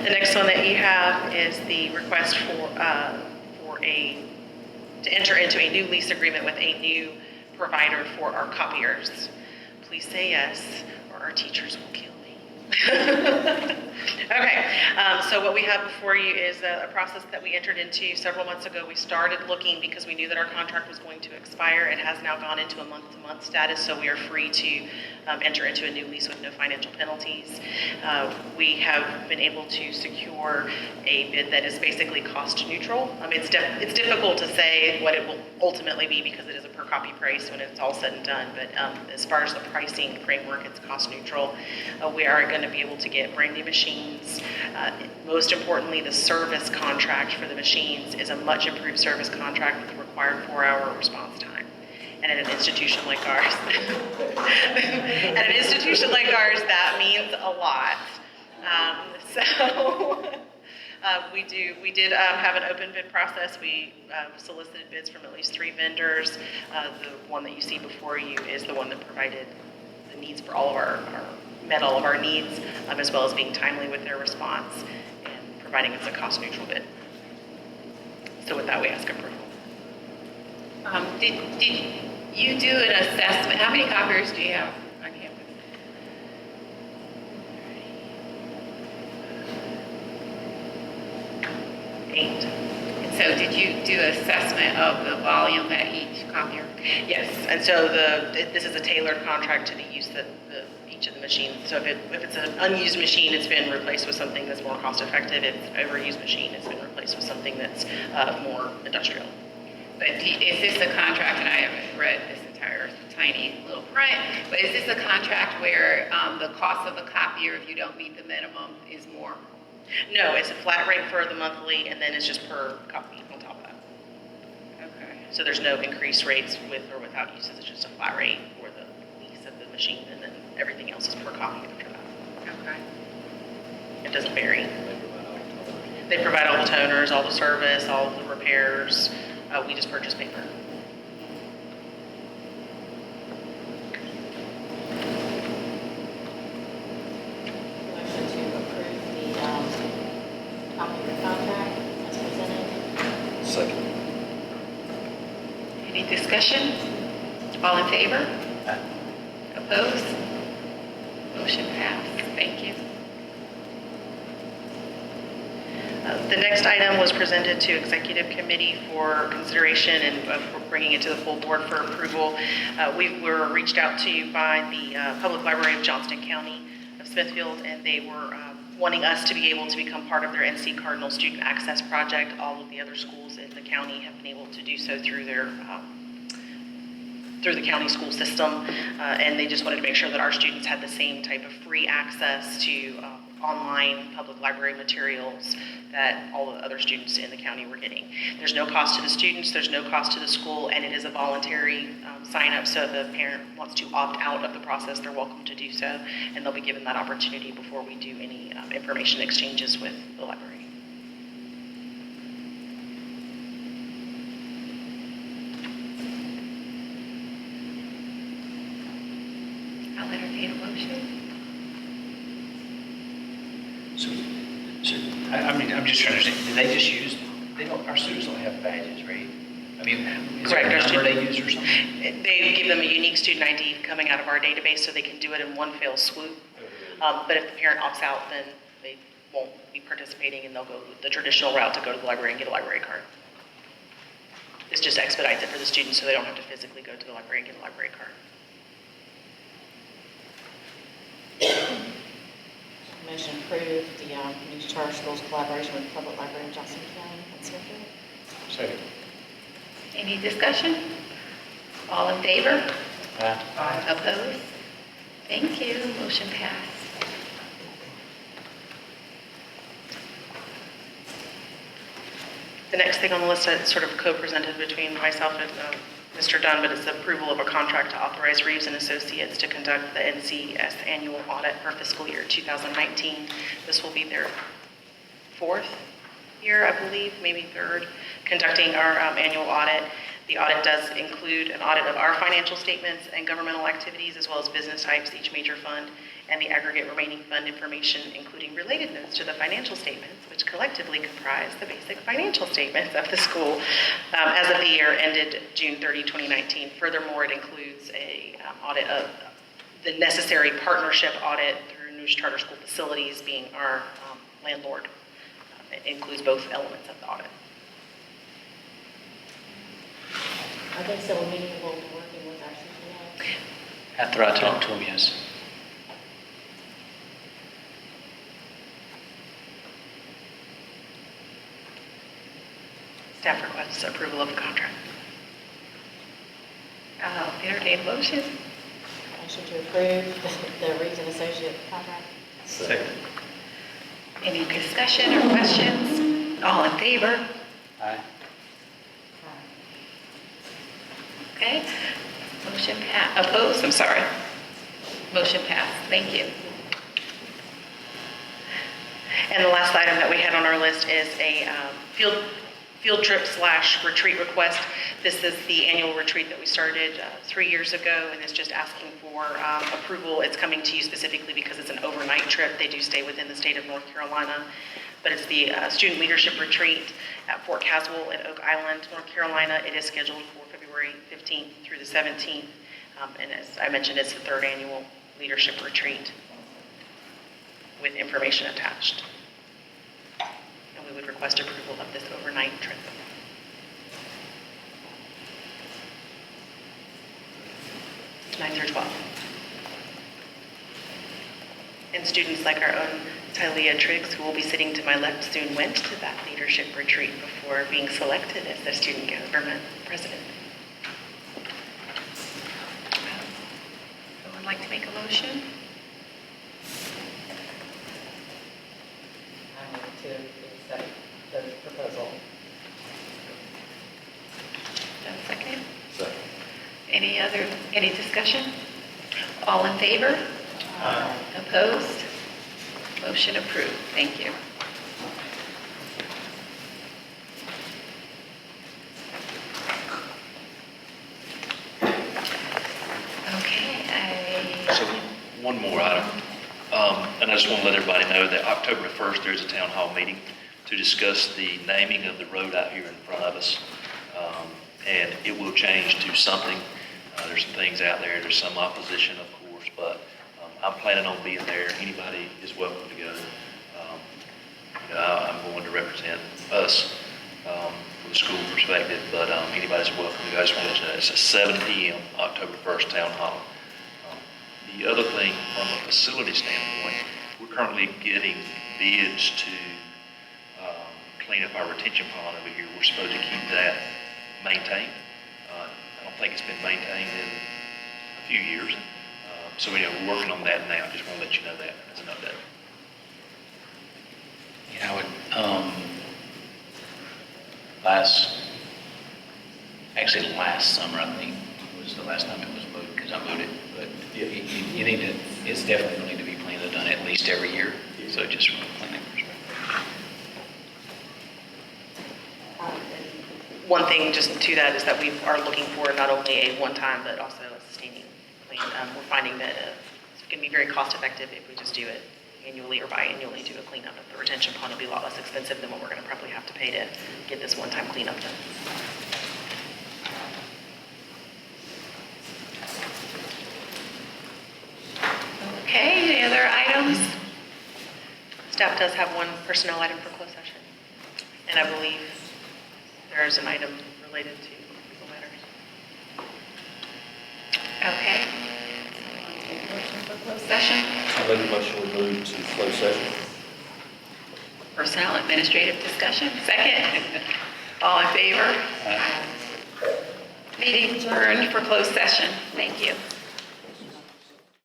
The next one that you have is the request to enter into a new lease agreement with a new provider for our copiers. Please say yes, or our teachers will kill me. Okay, so what we have before you is a process that we entered into several months ago. We started looking because we knew that our contract was going to expire. It has now gone into a month-to-month status, so we are free to enter into a new lease with no financial penalties. We have been able to secure a bid that is basically cost neutral. It's difficult to say what it will ultimately be because it is a per copy price when it's all said and done, but as far as the pricing framework, it's cost neutral. We are going to be able to get brand new machines. Most importantly, the service contract for the machines is a much improved service contract with a required 4-hour response time. And at an institution like ours, that means a lot. We did have an open bid process. We solicited bids from at least 3 vendors. The one that you see before you is the one that provided the needs for all of met all of our needs, as well as being timely with their response and providing us a cost neutral bid. So with that, we ask approval. Did you do an assessment? How many copiers do you have on campus? 8. And so did you do an assessment of the volume at each copier? Yes, and so this is a tailored contract to the use that each of the machines. So if it's an unused machine, it's been replaced with something that's more cost effective. If it's an overused machine, it's been replaced with something that's more industrial. But is this a contract, and I haven't read this entire tiny little print, but is this a contract where the cost of the copier, if you don't meet the minimum, is more? No, it's a flat rate for the monthly, and then it's just per copy on top of that. Okay. So there's no increased rates with or without uses. It's just a flat rate for the lease of the machine, and then everything else is per copy after that. Okay. It doesn't vary. They provide all the toners, all the service, all the repairs. We just purchase paper. Motion to approve the copy of the contract as presented. Second. Any discussion? All in favor? Opposed? Motion passed. Thank you. The next item was presented to Executive Committee for consideration and for bringing it to the full board for approval. We were reached out to by the Public Library of Johnston County of Smithfield, and they were wanting us to be able to become part of their NC Cardinal Student Access Project. All of the other schools in the county have been able to do so through the county school system, and they just wanted to make sure that our students had the same type of free access to online public library materials that all of the other students in the county were getting. There's no cost to the students, there's no cost to the school, and it is a voluntary sign up, so if the parent wants to opt out of the process, they're welcome to do so, and they'll be given that opportunity before we do any information exchanges with the library. I'll entertain a motion. I'm just trying to understand, do they just use, our students don't have badges, right? I mean, is there Correct, a our number they use or something? They give them a unique student ID coming out of our database so they can do it in one fell swoop. But if the parent opts out, then they won't be participating and they'll go the traditional route to go to the library and get a library card. This just expedites it for the students so they don't have to physically go to the library and get a library card. Motion approved the new charter schools collaboration with the Public Library of Johnson County and Smithfield. Second. Any discussion? All in favor? Aye. Opposed? Thank you. Motion passed. The next thing on the list is sort of co-presented between myself and Mr. Dunn, but it's approval of a contract to authorize Reeves and Associates to conduct the NCS annual audit for fiscal year 2019. This will be their 4th year, I believe, maybe 3rd, conducting our annual audit. The audit does include an audit of our financial statements and governmental activities, as well as business types, each major fund, and the aggregate remaining fund information, including related notes to the financial statements, which collectively comprise the basic financial statements of the school as of the year ended June 30, 2019. Furthermore, it includes a audit of the necessary partnership audit through News Charter School Facilities being our landlord. It includes both elements of the audit. Are they still amenable to working with our CPA? After I talked to him, yes. Staff requests approval of the contract. Entertain a motion. Motion to approve the Reeves and Associate contract. Second. Any discussion or questions? All in favor? Aye. Okay. Motion passed. Opposed? I'm sorry. Motion passed. Thank you. And the last item that we had on our list is a field trip / retreat request. This is the annual retreat that we started 3 years ago, and it's just asking for approval. It's coming to you specifically because it's an overnight trip. They do stay within the state of North Carolina, but it's the Student Leadership Retreat at Fort Caswell at Oak Island, North Carolina. It is scheduled for February 15th through the 17th, and as I mentioned, it's the 3rd annual leadership retreat with information attached. And we would request approval of this overnight trip. It's 9 through 12. And students like our own Tylea Triggs, who will be sitting to my left, soon went to that leadership retreat before being selected as the student government president. Someone like to make a motion? I move to accept the proposal. Second. Second. Any discussion? All in favor? Aye. Opposed? Motion approved. Thank you. Okay, So one more item, and I just want to let everybody know that October 1st, there's a town hall meeting to discuss the naming of the road out here in front of us, and it will change to something. There's some things out there, there's some opposition, of course, but I'm planning on being there. Anybody is welcome to go. I'm going to represent us from the school perspective, but anybody's welcome to go. I just want to let you know, it's at 7 p.m., October 1st, Town Hall. The other thing, from a facility standpoint, we're currently getting bids to clean up our retention pond over here. We're supposed to keep that maintained. I don't think it's been maintained in a few years. So we're working on that now. Just want to let you know that as an update. Yeah, I would, last summer, I think, was the last time it was moved, because I moved it, but you need to, it's definitely going to need to be cleaned and done at least every year, so just from a cleaning perspective. One thing just to that is that we are looking for not only a one-time, but also a sustaining clean. We're finding that it's going to be very cost-effective if we just do it annually or biannually, do a cleanup of the retention pond. It'll be a lot less expensive than what we're going to probably have to pay to get this one-time cleanup done. okay, any other items? Staff does have one personnel item for closed session, and I believe there is an item related to legal matters. Okay. Motion for closed session? I make a motion we move to closed session. Personnel administrative discussion? Second. All in favor? Meeting adjourned for closed session. Thank you.